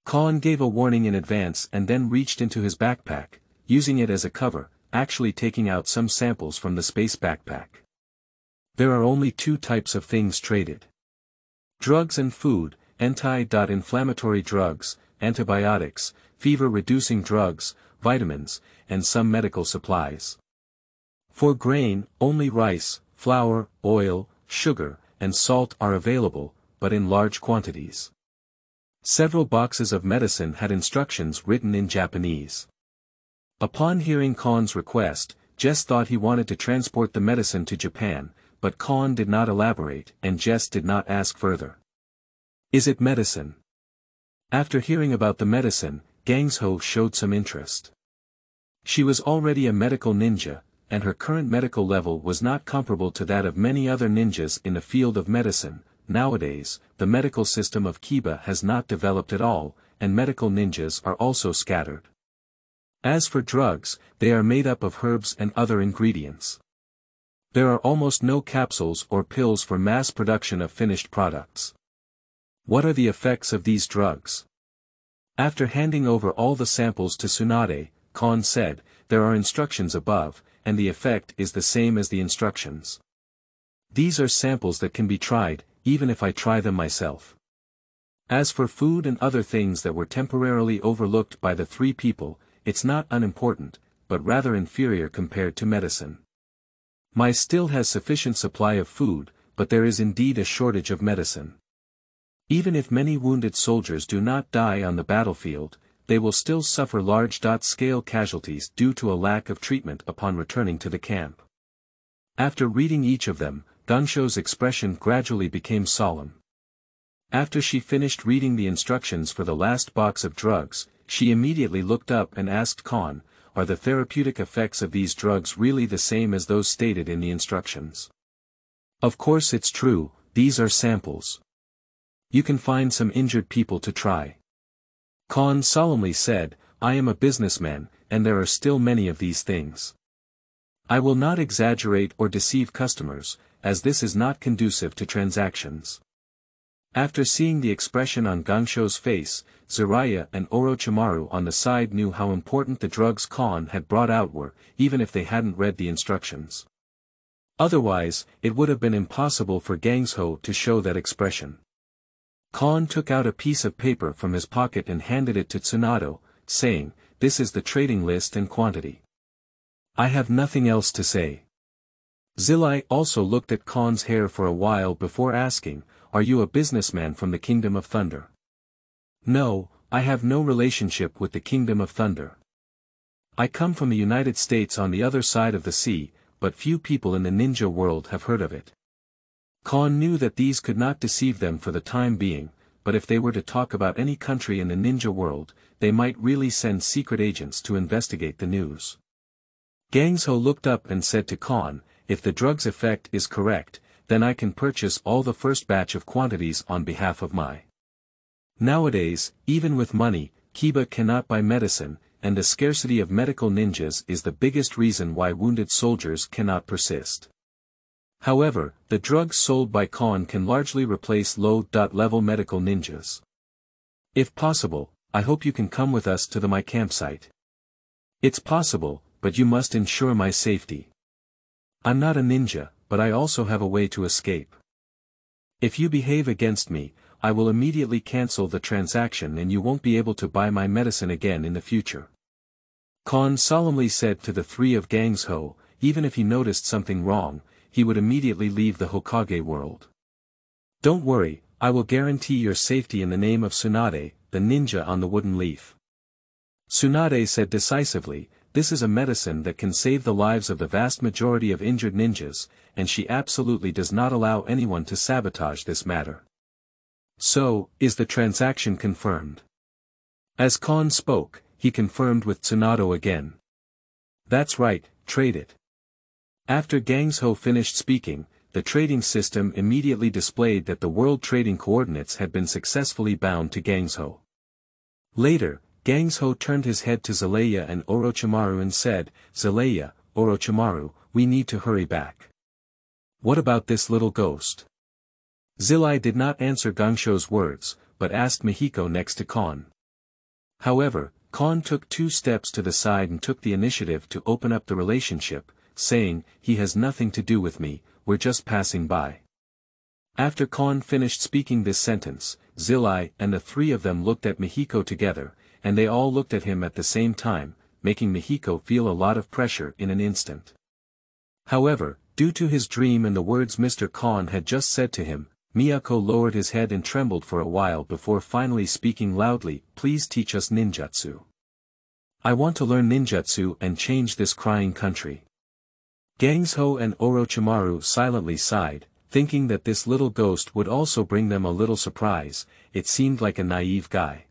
Kahn gave a warning in advance and then reached into his backpack, using it as a cover, actually taking out some samples from the space backpack. There are only 2 types of things traded. Drugs and food, anti-inflammatory drugs, antibiotics, fever-reducing drugs, vitamins, and some medical supplies. For grain, only rice, flour, oil, sugar, and salt are available, but in large quantities. Several boxes of medicine had instructions written in Japanese. Upon hearing Kahn's request, Jess thought he wanted to transport the medicine to Japan, but Kahn did not elaborate and Jess did not ask further. "Is it medicine?" After hearing about the medicine, Gangsho showed some interest. She was already a medical ninja, and her current medical level was not comparable to that of many other ninjas in the field of medicine. Nowadays, the medical system of Kiba has not developed at all, and medical ninjas are also scattered. As for drugs, they are made up of herbs and other ingredients. There are almost no capsules or pills for mass production of finished products. What are the effects of these drugs? After handing over all the samples to Tsunade, Kahn said, "There are instructions above, and the effect is the same as the instructions. These are samples that can be tried, even if I try them myself. As for food and other things that were temporarily overlooked by the 3 people, it's not unimportant, but rather inferior compared to medicine. My still has sufficient supply of food, but there is indeed a shortage of medicine. Even if many wounded soldiers do not die on the battlefield, they will still suffer large-scale casualties due to a lack of treatment upon returning to the camp." After reading each of them, Gangsho's expression gradually became solemn. After she finished reading the instructions for the last box of drugs, she immediately looked up and asked Kahn, "Are the therapeutic effects of these drugs really the same as those stated in the instructions?" "Of course it's true, these are samples. You can find some injured people to try. Kahn solemnly said, I am a businessman, and there are still many of these things. I will not exaggerate or deceive customers, as this is not conducive to transactions. After seeing the expression on Gangsho's face, Jiraiya and Orochimaru on the side knew how important the drugs Kahn had brought out were, even if they hadn't read the instructions. Otherwise, it would have been impossible for Gangsho to show that expression. Kahn took out a piece of paper from his pocket and handed it to Tsunade, saying, This is the trading list and quantity. I have nothing else to say. Zilai also looked at Kahn's hair for a while before asking, Are you a businessman from the Kingdom of Thunder? No, I have no relationship with the Kingdom of Thunder. I come from the United States on the other side of the sea, but few people in the ninja world have heard of it. Kahn knew that these could not deceive them for the time being, but if they were to talk about any country in the ninja world, they might really send secret agents to investigate the news. Gangsho looked up and said to Kahn, If the drug's effect is correct, then I can purchase all the first batch of quantities on behalf of my. Nowadays, even with money, Kiba cannot buy medicine, and the scarcity of medical ninjas is the biggest reason why wounded soldiers cannot persist. However, the drugs sold by Kahn can largely replace low-level medical ninjas. If possible, I hope you can come with us to my campsite. It's possible, but you must ensure my safety. I'm not a ninja, but I also have a way to escape. If you behave against me, I will immediately cancel the transaction and you won't be able to buy my medicine again in the future. Kahn solemnly said to the three of Gangsho, even if he noticed something wrong, he would immediately leave the Hokage world. Don't worry, I will guarantee your safety in the name of Tsunade, the ninja on the wooden leaf. Tsunade said decisively, This is a medicine that can save the lives of the vast majority of injured ninjas, and she absolutely does not allow anyone to sabotage this matter. So, is the transaction confirmed? As Kahn spoke, he confirmed with Tsunade again. That's right, trade it. After Gangsho finished speaking, the trading system immediately displayed that the world trading coordinates had been successfully bound to Gangsho. Later, Gangsho turned his head to Zilaya and Orochimaru and said, Zilaya, Orochimaru, we need to hurry back. What about this little ghost? Zilai did not answer Gangsho's words, but asked Mihiko next to Kahn. However, Kahn took 2 steps to the side and took the initiative to open up the relationship, saying, He has nothing to do with me, we're just passing by. After Kahn finished speaking this sentence, Zilai and the 3 of them looked at Mihiko together, and they all looked at him at the same time, making Mihiko feel a lot of pressure in an instant. However, due to his dream and the words Mr. Kahn had just said to him, Miyako lowered his head and trembled for a while before finally speaking loudly, Please teach us ninjutsu. I want to learn ninjutsu and change this crying country. Gangsho and Orochimaru silently sighed, thinking that this little ghost would also bring them a little surprise. It seemed like a naive guy.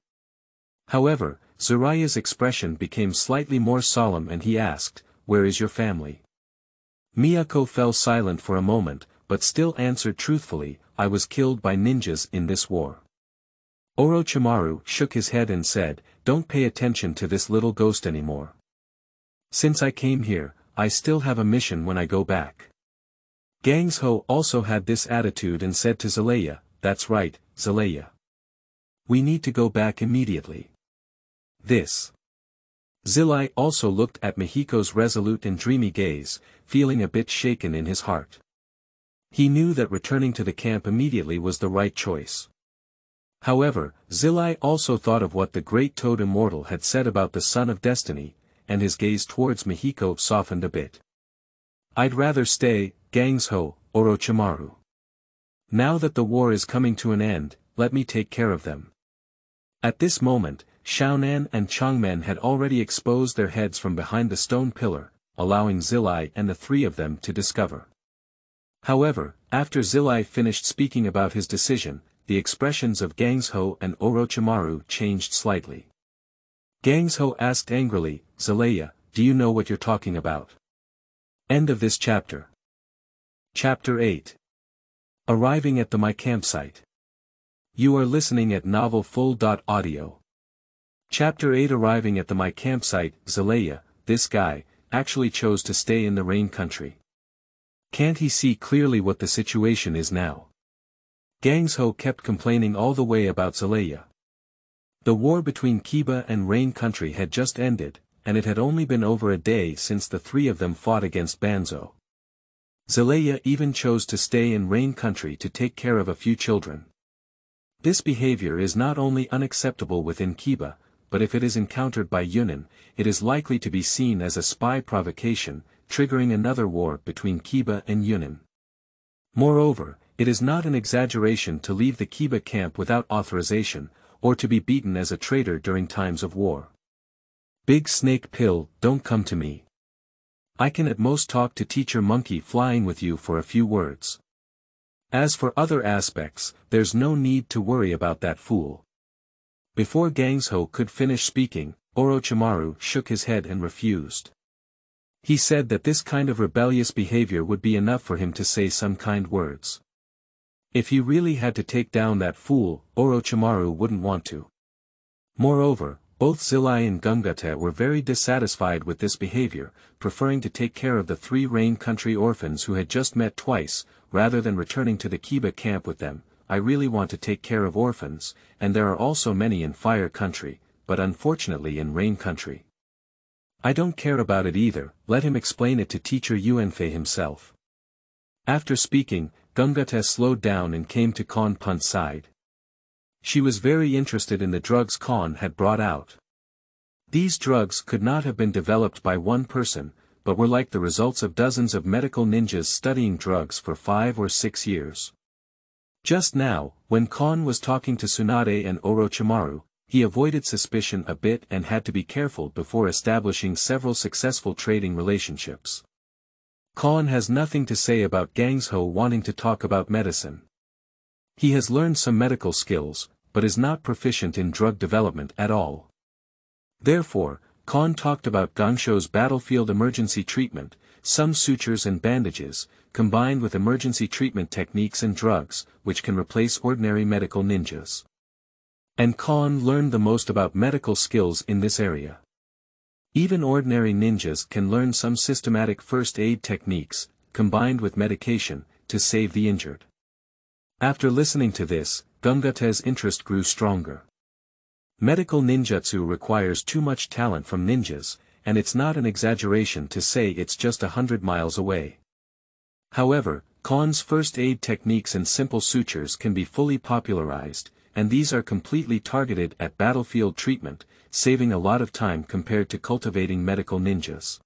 However, Ziraya's expression became slightly more solemn and he asked, Where is your family? Miyako fell silent for a moment, but still answered truthfully, I was killed by ninjas in this war. Orochimaru shook his head and said, Don't pay attention to this little ghost anymore. Since I came here, I still have a mission when I go back. Gangsho also had this attitude and said to Zilaya, That's right, Zilaya. We need to go back immediately. This. Zilai also looked at Mihiko's resolute and dreamy gaze, feeling a bit shaken in his heart. He knew that returning to the camp immediately was the right choice. However, Zilai also thought of what the great Toad Immortal had said about the Son of Destiny, and his gaze towards Mihiko softened a bit. I'd rather stay, Gangsho, Orochimaru. Now that the war is coming to an end, let me take care of them. At this moment, Xiaonan and Changmen had already exposed their heads from behind the stone pillar, allowing Zilai and the 3 of them to discover. However, after Zilai finished speaking about his decision, the expressions of Gangsho and Orochimaru changed slightly. Gangsho asked angrily, Zilaya, do you know what you're talking about? End of this chapter. Chapter 8. Arriving at my campsite. You are listening at Novel Full. Audio. Chapter 8. Arriving at my campsite, Zelaya, this guy, actually chose to stay in the rain country. Can't he see clearly what the situation is now? Gangsho kept complaining all the way about Zelaya. The war between Kiba and Rain Country had just ended, and it had only been over a day since the three of them fought against Banzo. Zelaya even chose to stay in Rain Country to take care of a few children. This behavior is not only unacceptable within Kiba, but if it is encountered by Yunnan, it is likely to be seen as a spy provocation, triggering another war between Kiba and Yunnan. Moreover, it is not an exaggeration to leave the Kiba camp without authorization, or to be beaten as a traitor during times of war. Big Snake Pill, don't come to me. I can at most talk to Teacher Monkey Flying with you for a few words. As for other aspects, there's no need to worry about that fool. Before Gangsho could finish speaking, Orochimaru shook his head and refused. He said that this kind of rebellious behavior would be enough for him to say some kind words. If he really had to take down that fool, Orochimaru wouldn't want to. Moreover, both Zilai and Gungata were very dissatisfied with this behavior, preferring to take care of the three Rain Country orphans who had just met twice, rather than returning to the Kiba camp with them. I really want to take care of orphans, and there are also many in Fire Country, but unfortunately in Rain Country. I don't care about it either, let him explain it to Teacher Yuanfei himself. After speaking, Gungata slowed down and came to Kahn Penn's side. She was very interested in the drugs Kahn had brought out. These drugs could not have been developed by one person, but were like the results of dozens of medical ninjas studying drugs for 5 or 6 years. Just now, when Kahn was talking to Tsunade and Orochimaru, he avoided suspicion a bit and had to be careful before establishing several successful trading relationships. Kahn has nothing to say about Gangsho wanting to talk about medicine. He has learned some medical skills, but is not proficient in drug development at all. Therefore, Kahn talked about Gangsho's battlefield emergency treatment, some sutures and bandages, combined with emergency treatment techniques and drugs, which can replace ordinary medical ninjas. And Kahn learned the most about medical skills in this area. Even ordinary ninjas can learn some systematic first aid techniques, combined with medication, to save the injured. After listening to this, Gungata's interest grew stronger. Medical ninjutsu requires too much talent from ninjas, and it's not an exaggeration to say it's just 100 miles away. However, Kahn's first aid techniques and simple sutures can be fully popularized, and these are completely targeted at battlefield treatment, saving a lot of time compared to cultivating medical ninjas.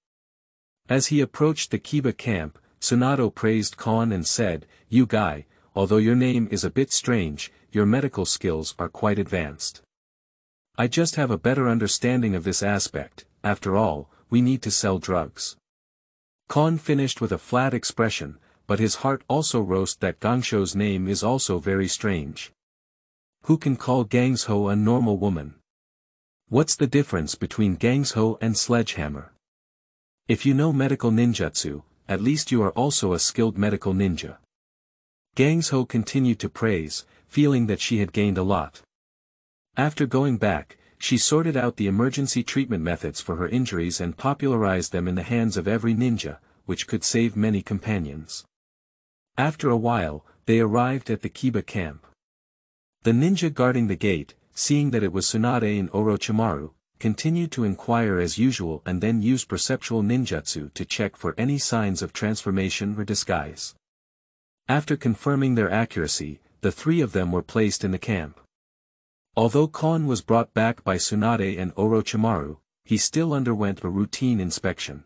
As he approached the Kiba camp, Tsunade praised Kahn and said, "You guy, although your name is a bit strange, your medical skills are quite advanced. I just have a better understanding of this aspect. After all, we need to sell drugs." Kahn finished with a flat expression, but his heart also roasted that Gangsho's name is also very strange. Who can call Gangsho a normal woman? What's the difference between Gangsho and Sledgehammer? If you know medical ninjutsu, at least you are also a skilled medical ninja. Gangsho continued to praise, feeling that she had gained a lot. After going back, she sorted out the emergency treatment methods for her injuries and popularized them in the hands of every ninja, which could save many companions. After a while, they arrived at the Kiba camp. The ninja guarding the gate, seeing that it was Tsunade and Orochimaru, continued to inquire as usual and then used perceptual ninjutsu to check for any signs of transformation or disguise. After confirming their accuracy, the three of them were placed in the camp. Although Kahn was brought back by Tsunade and Orochimaru, he still underwent a routine inspection.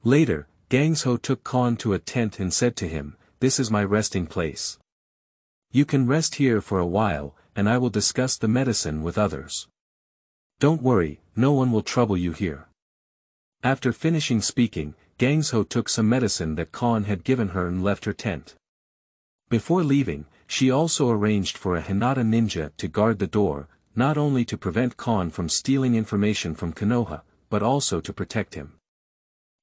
Later, Gangsho took Kahn to a tent and said to him, "This is my resting place. You can rest here for a while, and I will discuss the medicine with others. Don't worry, no one will trouble you here." After finishing speaking, Gangsho took some medicine that Kahn had given her and left her tent. Before leaving, she also arranged for a Hinata ninja to guard the door, not only to prevent Kahn from stealing information from Konoha, but also to protect him.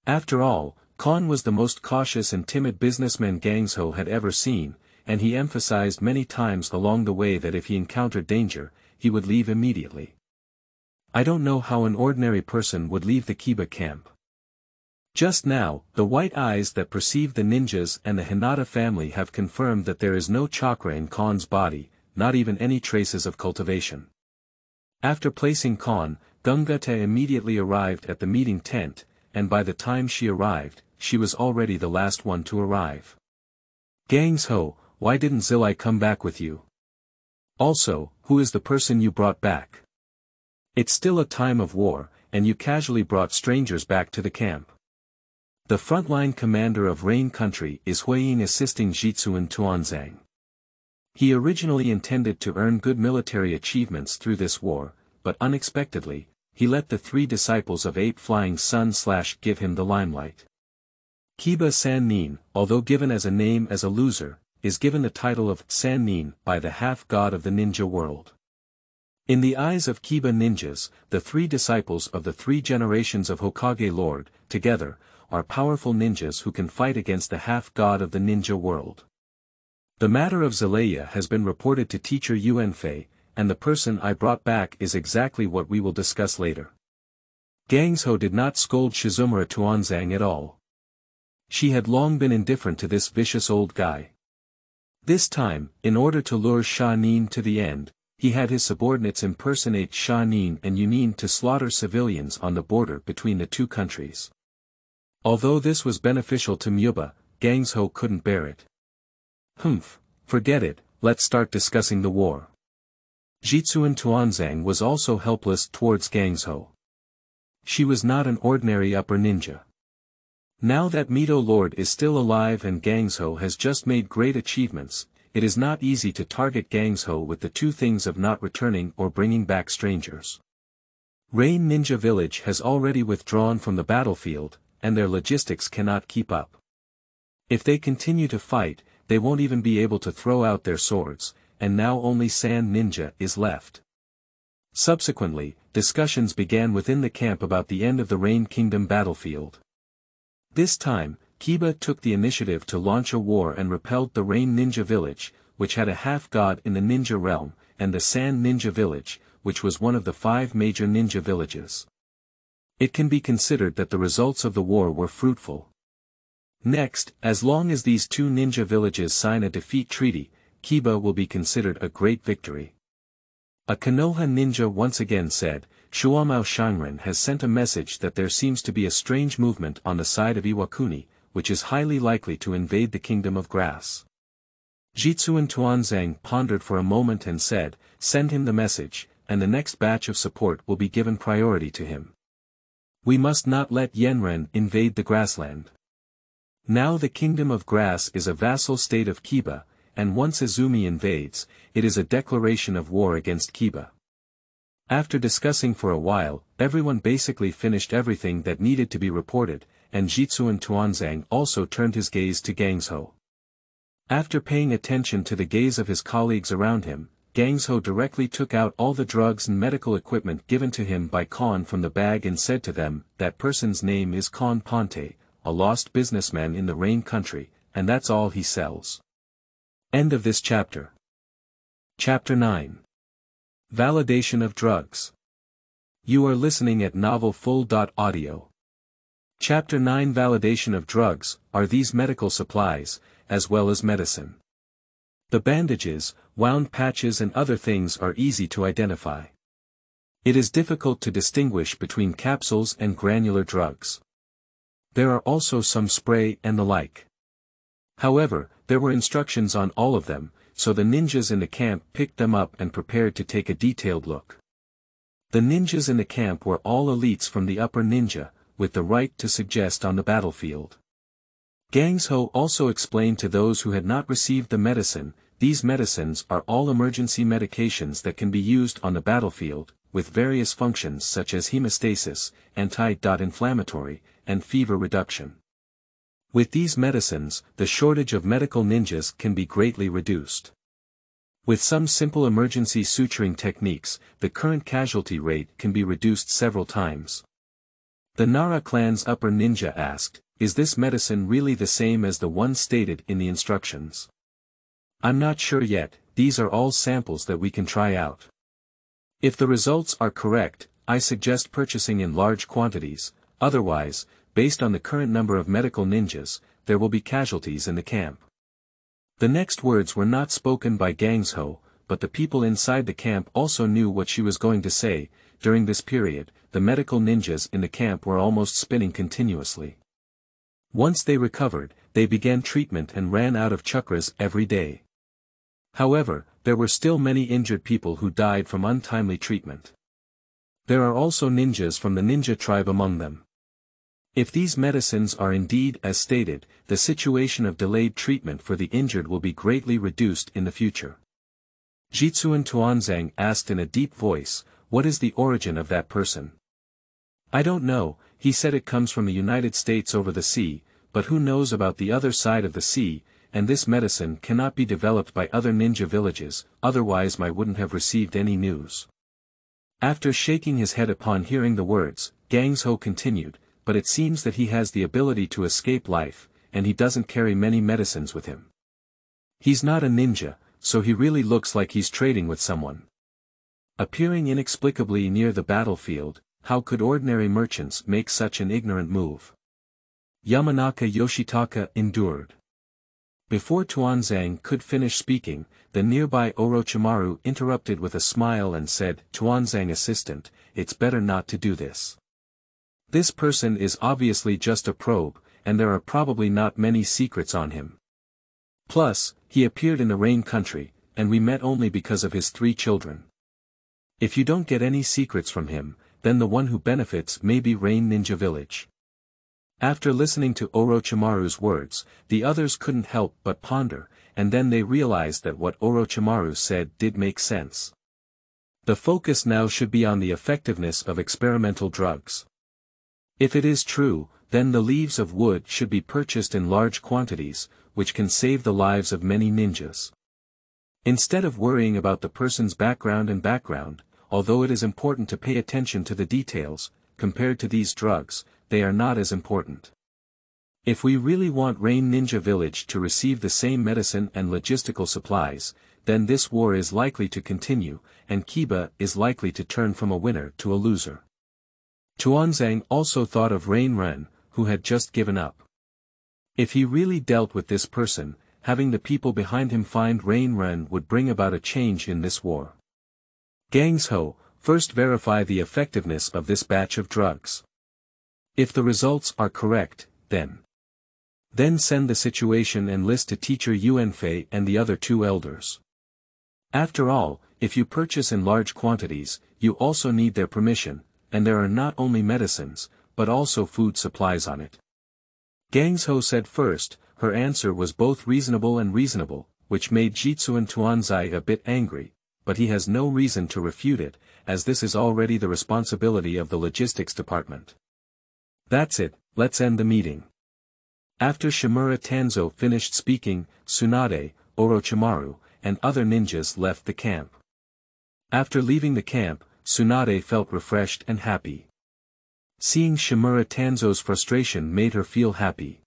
After all, Kahn was the most cautious and timid businessman Gangsho had ever seen, and he emphasized many times along the way that if he encountered danger, he would leave immediately. I don't know how an ordinary person would leave the Kiba camp. Just now, the white eyes that perceive the ninjas and the Hinata family have confirmed that there is no chakra in Kahn's body, not even any traces of cultivation. After placing Kahn, Gungute immediately arrived at the meeting tent, and by the time she arrived, she was already the last one to arrive. Gangsho, why didn't Zilai come back with you? Also, who is the person you brought back? It's still a time of war, and you casually brought strangers back to the camp. The frontline commander of Rain Country is Huiyin assisting Jitsuan Tuanzang. He originally intended to earn good military achievements through this war, but unexpectedly, he let the 3 disciples of 8 Flying Sun / give him the limelight. Kiba Sannin, although given as a name as a loser, is given the title of Sannin by the half-god of the ninja world. In the eyes of Kiba ninjas, the 3 disciples of the 3 generations of Hokage Lord, together, are powerful ninjas who can fight against the half-god of the ninja world. The matter of Zelaya has been reported to teacher Yuanfei, and the person I brought back is exactly what we will discuss later. Gangsho did not scold Shizumura Tuanzang at all. She had long been indifferent to this vicious old guy. This time, in order to lure Sha Nin to the end, he had his subordinates impersonate Sha Nin and Yunin to slaughter civilians on the border between the 2 countries. Although this was beneficial to Muye, Gangsho couldn't bear it. Forget it, let's start discussing the war. Jitsuan Tuanzang was also helpless towards Gangsho. She was not an ordinary upper ninja. Now that Mito Lord is still alive and Gangsho has just made great achievements, it is not easy to target Gangsho with the 2 things of not returning or bringing back strangers. Rain Ninja Village has already withdrawn from the battlefield, and their logistics cannot keep up. If they continue to fight, they won't even be able to throw out their swords, and now only Sand Ninja is left. Subsequently, discussions began within the camp about the end of the Rain Kingdom battlefield. This time, Kiba took the initiative to launch a war and repelled the Rain Ninja Village, which had a half-god in the ninja realm, and the Sand Ninja Village, which was one of the 5 major ninja villages. It can be considered that the results of the war were fruitful. Next, as long as these 2 ninja villages sign a defeat treaty, Kiba will be considered a great victory. A Konoha ninja once again said, Shuamao Shangren has sent a message that there seems to be a strange movement on the side of Iwakuni, which is highly likely to invade the Kingdom of Grass. Jitsuan Tuanzang pondered for a moment and said, send him the message, and the next batch of support will be given priority to him. We must not let Yenren invade the grassland. Now the Kingdom of Grass is a vassal state of Kiba, and once Izumi invades, it is a declaration of war against Kiba. After discussing for a while, everyone basically finished everything that needed to be reported, and Jitsuan Tuanzang also turned his gaze to Gangsho. After paying attention to the gaze of his colleagues around him, Gangsho directly took out all the drugs and medical equipment given to him by Kahn from the bag and said to them, that person's name is Kahn Ponte, a lost businessman in the Rain Country, and that's all he sells. End of this chapter. Chapter 9. Validation of Drugs. You are listening at novelfull.audio. Chapter 9. Validation of drugs, are these medical supplies, as well as medicine. The bandages, wound patches and other things are easy to identify. It is difficult to distinguish between capsules and granular drugs. There are also some spray and the like. However, there were instructions on all of them, so the ninjas in the camp picked them up and prepared to take a detailed look. The ninjas in the camp were all elites from the upper ninja, with the right to suggest on the battlefield. Gangsho also explained to those who had not received the medicine, these medicines are all emergency medications that can be used on the battlefield, with various functions such as hemostasis, anti-inflammatory, and fever reduction. With these medicines, the shortage of medical ninjas can be greatly reduced. With some simple emergency suturing techniques, the current casualty rate can be reduced several times. The Nara clan's upper ninja asked, is this medicine really the same as the one stated in the instructions? I'm not sure yet, these are all samples that we can try out. If the results are correct, I suggest purchasing in large quantities, otherwise, based on the current number of medical ninjas, there will be casualties in the camp. The next words were not spoken by Gangsho, but the people inside the camp also knew what she was going to say. During this period, the medical ninjas in the camp were almost spinning continuously. Once they recovered, they began treatment and ran out of chakras every day. However, there were still many injured people who died from untimely treatment. There are also ninjas from the ninja tribe among them. If these medicines are indeed as stated, the situation of delayed treatment for the injured will be greatly reduced in the future. Jitsuan Tuanzang asked in a deep voice, "What is the origin of that person?" "I don't know," he said. "It comes from the United States over the sea, but who knows about the other side of the sea, and this medicine cannot be developed by other ninja villages, otherwise I wouldn't have received any news." After shaking his head upon hearing the words, Gangsho continued, "But it seems that he has the ability to escape life, and he doesn't carry many medicines with him. He's not a ninja, so he really looks like he's trading with someone. Appearing inexplicably near the battlefield, how could ordinary merchants make such an ignorant move?" Yamanaka Yoshitaka endured. Before Tuanzang could finish speaking, the nearby Orochimaru interrupted with a smile and said, "Tuanzang assistant, it's better not to do this. This person is obviously just a probe, and there are probably not many secrets on him. Plus, he appeared in the Rain country, and we met only because of his 3 children. If you don't get any secrets from him, then the one who benefits may be Rain Ninja Village." After listening to Orochimaru's words, the others couldn't help but ponder, and then they realized that what Orochimaru said did make sense. The focus now should be on the effectiveness of experimental drugs. If it is true, then the leaves of wood should be purchased in large quantities, which can save the lives of many ninjas. Instead of worrying about the person's background, although it is important to pay attention to the details, compared to these drugs, they are not as important. If we really want Rain Ninja Village to receive the same medicine and logistical supplies, then this war is likely to continue, and Kiba is likely to turn from a winner to a loser. Tuanzang also thought of Rain Ren, who had just given up. If he really dealt with this person, having the people behind him find Rain Ren would bring about a change in this war. Gangsho, first verify the effectiveness of this batch of drugs. If the results are correct, then send the situation and list to teacher Yuanfei and the other 2 elders. After all, if you purchase in large quantities, you also need their permission, and there are not only medicines, but also food supplies on it. Gangsho said first. Her answer was both reasonable, which made Jitsuan Tuanzai a bit angry, but he has no reason to refute it, as this is already the responsibility of the logistics department. That's it, let's end the meeting. After Shimura Tanzo finished speaking, Tsunade, Orochimaru, and other ninjas left the camp. After leaving the camp, Tsunade felt refreshed and happy. Seeing Shimura Tanzo's frustration made her feel happy.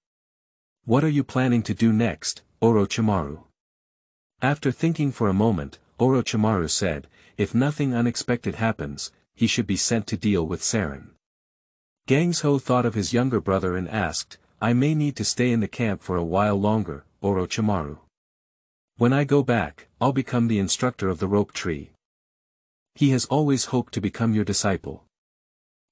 "What are you planning to do next, Orochimaru?" After thinking for a moment, Orochimaru said, "If nothing unexpected happens, he should be sent to deal with Saren." Gangsho thought of his younger brother and asked, "I may need to stay in the camp for a while longer, Orochimaru. When I go back, I'll become the instructor of the rope tree. He has always hoped to become your disciple.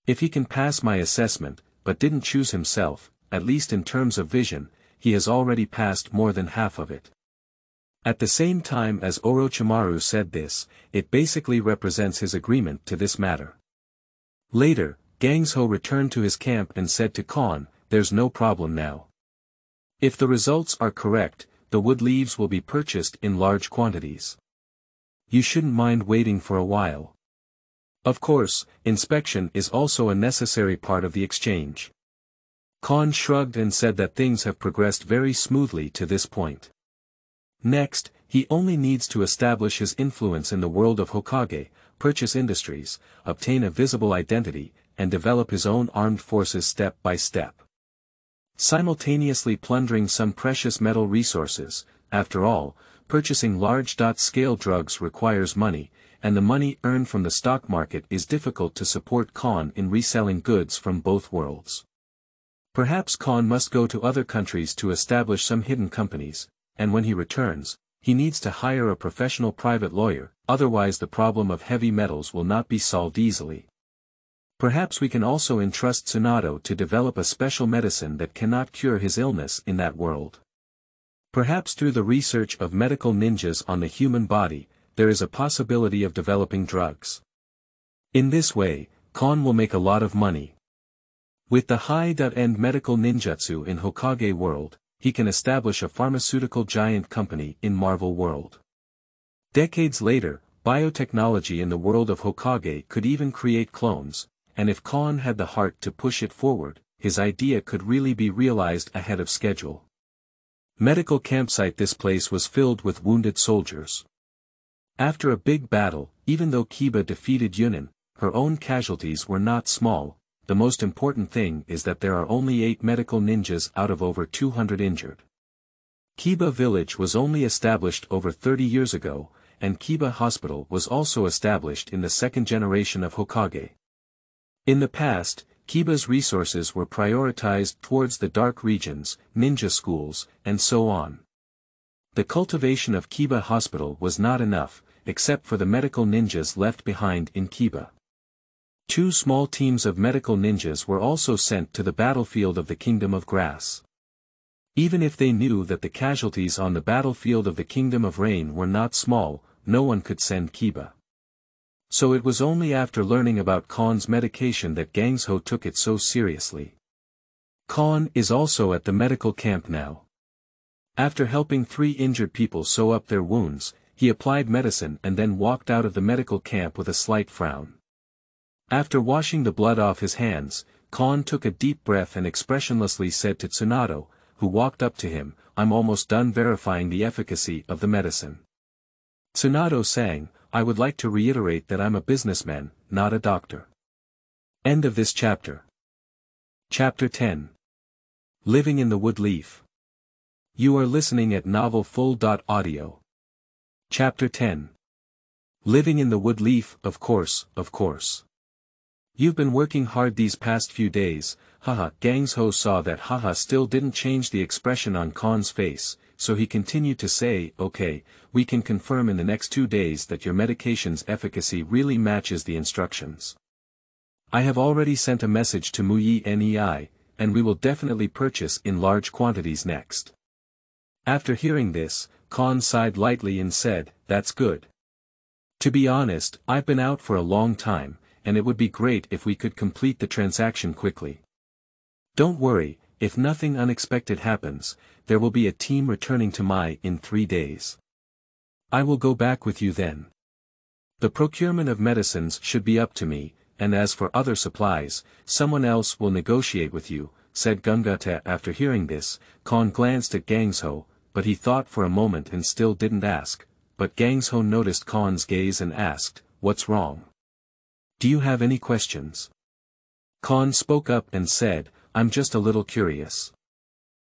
If he can pass my assessment, but didn't choose himself, at least in terms of vision, he has already passed more than half of it." At the same time as Orochimaru said this, it basically represents his agreement to this matter. Later, Gangsho returned to his camp and said to Kahn, "There's no problem now. If the results are correct, the wood leaves will be purchased in large quantities. You shouldn't mind waiting for a while. Of course, inspection is also a necessary part of the exchange." Kahn shrugged and said that things have progressed very smoothly to this point. Next, he only needs to establish his influence in the world of Hokage, purchase industries, obtain a visible identity, and develop his own armed forces step by step. Simultaneously plundering some precious metal resources. After all, purchasing large-scale drugs requires money, and the money earned from the stock market is difficult to support Kahn in reselling goods from both worlds. Perhaps Kahn must go to other countries to establish some hidden companies, and when he returns, he needs to hire a professional private lawyer, otherwise the problem of heavy metals will not be solved easily. Perhaps we can also entrust Tsunade to develop a special medicine that cannot cure his illness in that world. Perhaps through the research of medical ninjas on the human body, there is a possibility of developing drugs. In this way, Kahn will make a lot of money. With the high-end medical ninjutsu in Hokage world, he can establish a pharmaceutical giant company in Marvel world. Decades later, biotechnology in the world of Hokage could even create clones, and if Kahn had the heart to push it forward, his idea could really be realized ahead of schedule. Medical campsite. This place was filled with wounded soldiers. After a big battle, even though Kiba defeated Yunin, her own casualties were not small. The most important thing is that there are only 8 medical ninjas out of over 200 injured. Kiba village was only established over 30 years ago, and Kiba Hospital was also established in the second generation of Hokage. In the past, Kiba's resources were prioritized towards the dark regions, ninja schools, and so on. The cultivation of Kiba Hospital was not enough, except for the medical ninjas left behind in Kiba. 2 small teams of medical ninjas were also sent to the battlefield of the Kingdom of Grass. Even if they knew that the casualties on the battlefield of the Kingdom of Rain were not small, no one could send Kiba. So it was only after learning about Kahn's medication that Gangsho took it so seriously. Kahn is also at the medical camp now. After helping 3 injured people sew up their wounds, he applied medicine and then walked out of the medical camp with a slight frown. After washing the blood off his hands, Kahn took a deep breath and expressionlessly said to Tsunade, who walked up to him, "I'm almost done verifying the efficacy of the medicine." Tsunade sang, "I would like to reiterate that I'm a businessman, not a doctor." End of this chapter. Chapter 10. Living in the Wood Leaf. You are listening at novelfull.audio. Chapter 10. Living in the Wood Leaf. Of course. You've been working hard these past few days, haha. Gangsho saw that haha still didn't change the expression on Kahn's face, so he continued to say, "Okay, we can confirm in the next 2 days that your medication's efficacy really matches the instructions. I have already sent a message to Muye NEI, and we will definitely purchase in large quantities next." After hearing this, Kahn sighed lightly and said, "That's good. To be honest, I've been out for a long time, and it would be great if we could complete the transaction quickly. Don't worry, if nothing unexpected happens, there will be a team returning to Muye in 3 days. I will go back with you then. The procurement of medicines should be up to me, and as for other supplies, someone else will negotiate with you," said Gungata. After hearing this, Kahn glanced at Gangsho, but he thought for a moment and still didn't ask, but Gangsho noticed Kahn's gaze and asked, "What's wrong? Do you have any questions?" Kahn spoke up and said, "I'm just a little curious.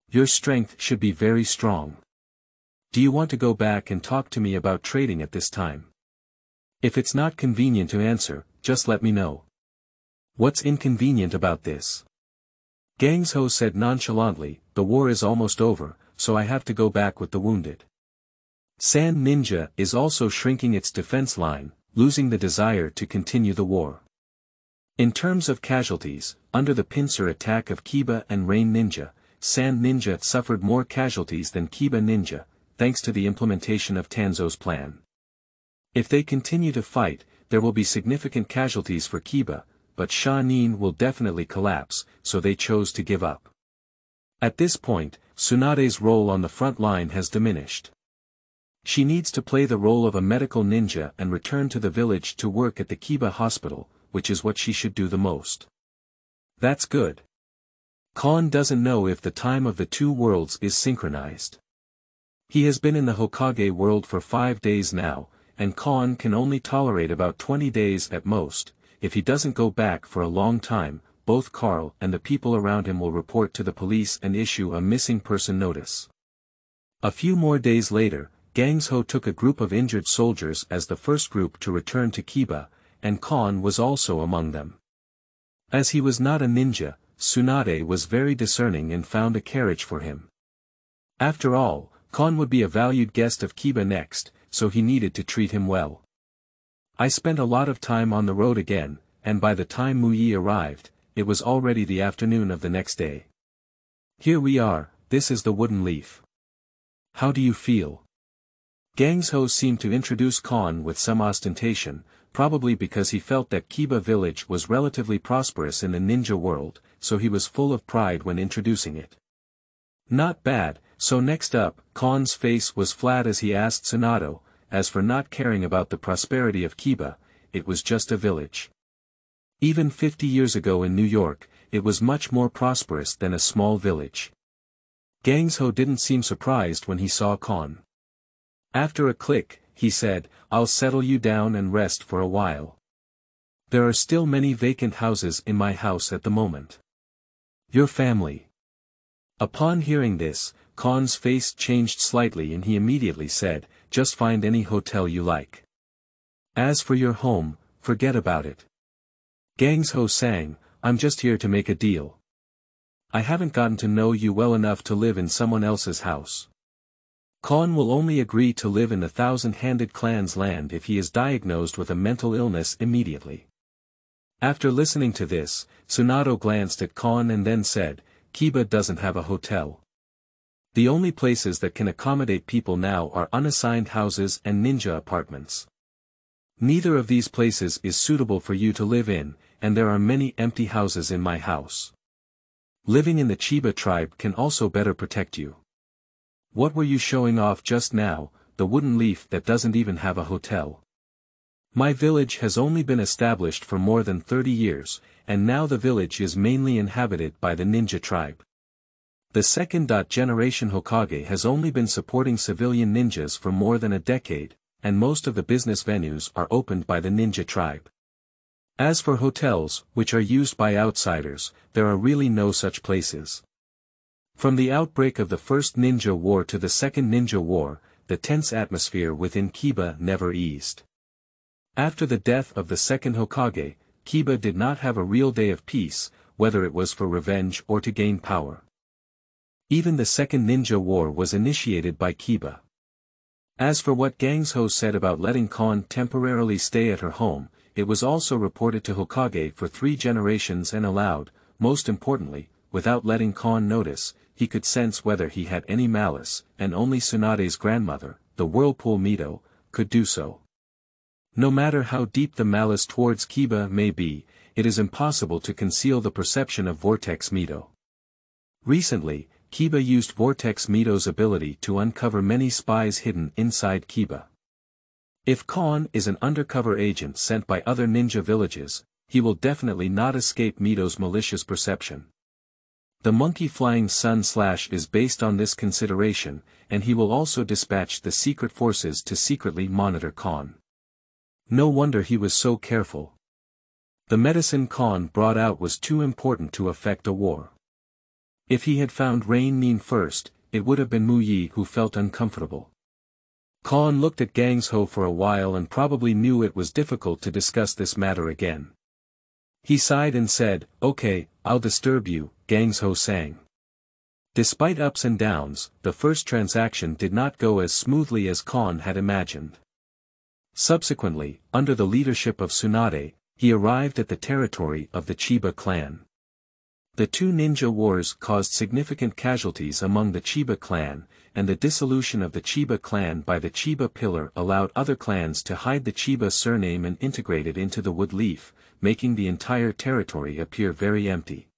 Your strength should be very strong. Do you want to go back and talk to me about trading at this time? If it's not convenient to answer, just let me know." "What's inconvenient about this?" Gangsho said nonchalantly, "The war is almost over, so I have to go back with the wounded. Sand Ninja is also shrinking its defense line, losing the desire to continue the war. In terms of casualties, under the pincer attack of Kiba and Rain Ninja, Sand Ninja suffered more casualties than Kiba Ninja, thanks to the implementation of Tanzo's plan. If they continue to fight, there will be significant casualties for Kiba, but Shanin will definitely collapse, so they chose to give up. At this point, Tsunade's role on the front line has diminished. She needs to play the role of a medical ninja and return to the village to work at the Kiba hospital, which is what she should do the most. That's good. Kahn doesn't know if the time of the 2 worlds is synchronized. He has been in the Hokage world for 5 days now, and Kahn can only tolerate about 20 days at most. If he doesn't go back for a long time, both Carl and the people around him will report to the police and issue a missing person notice. A few more days later, Gangsho took a group of injured soldiers as the first group to return to Kiba, and Kahn was also among them. As he was not a ninja, Tsunade was very discerning and found a carriage for him. After all, Kahn would be a valued guest of Kiba next, so he needed to treat him well. I spent a lot of time on the road again, and by the time Muye arrived, it was already the afternoon of the next day. Here we are, this is the wooden leaf. How do you feel? Gangsho seemed to introduce Kahn with some ostentation, probably because he felt that Kiba village was relatively prosperous in the ninja world, so he was full of pride when introducing it. Not bad, so next up, Kahn's face was flat as he asked Tsunade, as for not caring about the prosperity of Kiba, it was just a village. Even 50 years ago in New York, it was much more prosperous than a small village. Gangsho didn't seem surprised when he saw Kahn. After a click, he said, "I'll settle you down and rest for a while. There are still many vacant houses in my house at the moment. Your family." Upon hearing this, Kahn's face changed slightly and he immediately said, "Just find any hotel you like. As for your home, forget about it." Gangsho sang, "I'm just here to make a deal. I haven't gotten to know you well enough to live in someone else's house. Kahn will only agree to live in the thousand-handed clan's land if he is diagnosed with a mental illness immediately." After listening to this, Tsunade glanced at Kahn and then said, "Kiba doesn't have a hotel. The only places that can accommodate people now are unassigned houses and ninja apartments. Neither of these places is suitable for you to live in, and there are many empty houses in my house. Living in the Chiba tribe can also better protect you. What were you showing off just now, the wooden leaf that doesn't even have a hotel? My village has only been established for more than 30 years, and now the village is mainly inhabited by the ninja tribe. The second-generation Hokage has only been supporting civilian ninjas for more than a decade, and most of the business venues are opened by the ninja tribe. As for hotels, which are used by outsiders, there are really no such places. From the outbreak of the First Ninja War to the Second Ninja War, the tense atmosphere within Kiba never eased. After the death of the second Hokage, Kiba did not have a real day of peace, whether it was for revenge or to gain power. Even the Second Ninja War was initiated by Kiba. As for what Gangsho said about letting Kahn temporarily stay at her home, it was also reported to Hokage for 3 generations and allowed, most importantly, without letting Kahn notice, he could sense whether he had any malice, and only Tsunade's grandmother, the Whirlpool Mito, could do so. No matter how deep the malice towards Kiba may be, it is impossible to conceal the perception of Vortex Mito. Recently, Kiba used Vortex Mito's ability to uncover many spies hidden inside Kiba. If Kahn is an undercover agent sent by other ninja villages, he will definitely not escape Mito's malicious perception. The monkey flying sun slash is based on this consideration, and he will also dispatch the secret forces to secretly monitor Kahn. No wonder he was so careful. The medicine Kahn brought out was too important to affect a war. If he had found Rain Mean first, it would have been Muye who felt uncomfortable. Kahn looked at Gangsho for a while and probably knew it was difficult to discuss this matter again. He sighed and said, "Okay, I'll disturb you," Gangsho sang. Despite ups and downs, the first transaction did not go as smoothly as Kahn had imagined. Subsequently, under the leadership of Tsunade, he arrived at the territory of the Chiba clan. The 2 ninja wars caused significant casualties among the Chiba clan, and the dissolution of the Chiba clan by the Chiba pillar allowed other clans to hide the Chiba surname and integrate it into the wood leaf, making the entire territory appear very empty.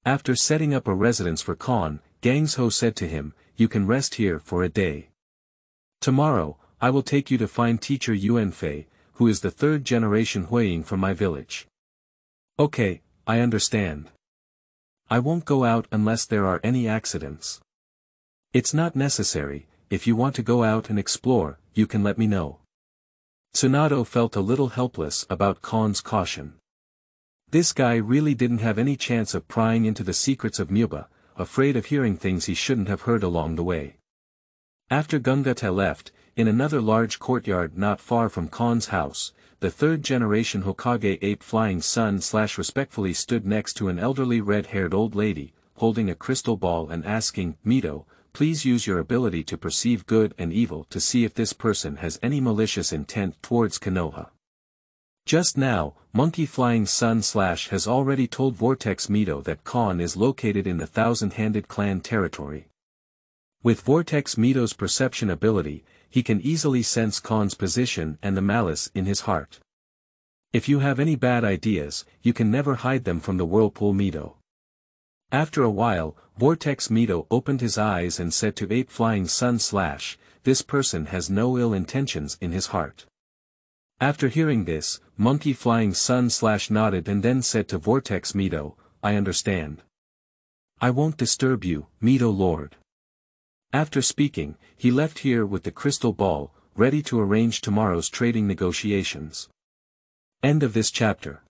After setting up a residence for Kahn, Gangsho said to him, "You can rest here for a day. Tomorrow, I will take you to find teacher Yuanfei, who is the 3rd generation Huiying from my village." "Okay, I understand. I won't go out unless there are any accidents." "It's not necessary, if you want to go out and explore, you can let me know." Tsunade felt a little helpless about Kahn's caution. This guy really didn't have any chance of prying into the secrets of Muye, afraid of hearing things he shouldn't have heard along the way. After Gungate left, in another large courtyard not far from Kahn's house, the third-generation Hokage ape Flying Sun respectfully stood next to an elderly red-haired old lady, holding a crystal ball and asking, Mito, please use your ability to perceive good and evil to see if this person has any malicious intent towards Konoha. Just now, Monkey Flying Sun has already told Vortex Mito that Kahn is located in the Thousand-Handed Clan territory. With Vortex Mito's perception ability, he can easily sense Kahn's position and the malice in his heart. If you have any bad ideas, you can never hide them from the Whirlpool Mito. After a while, Vortex Mito opened his eyes and said to Ape Flying Sun this person has no ill intentions in his heart. After hearing this, Monkey Flying Sun nodded and then said to Vortex Mito, I understand. I won't disturb you, Mito Lord. After speaking, he left here with the crystal ball, ready to arrange tomorrow's trading negotiations. End of this chapter.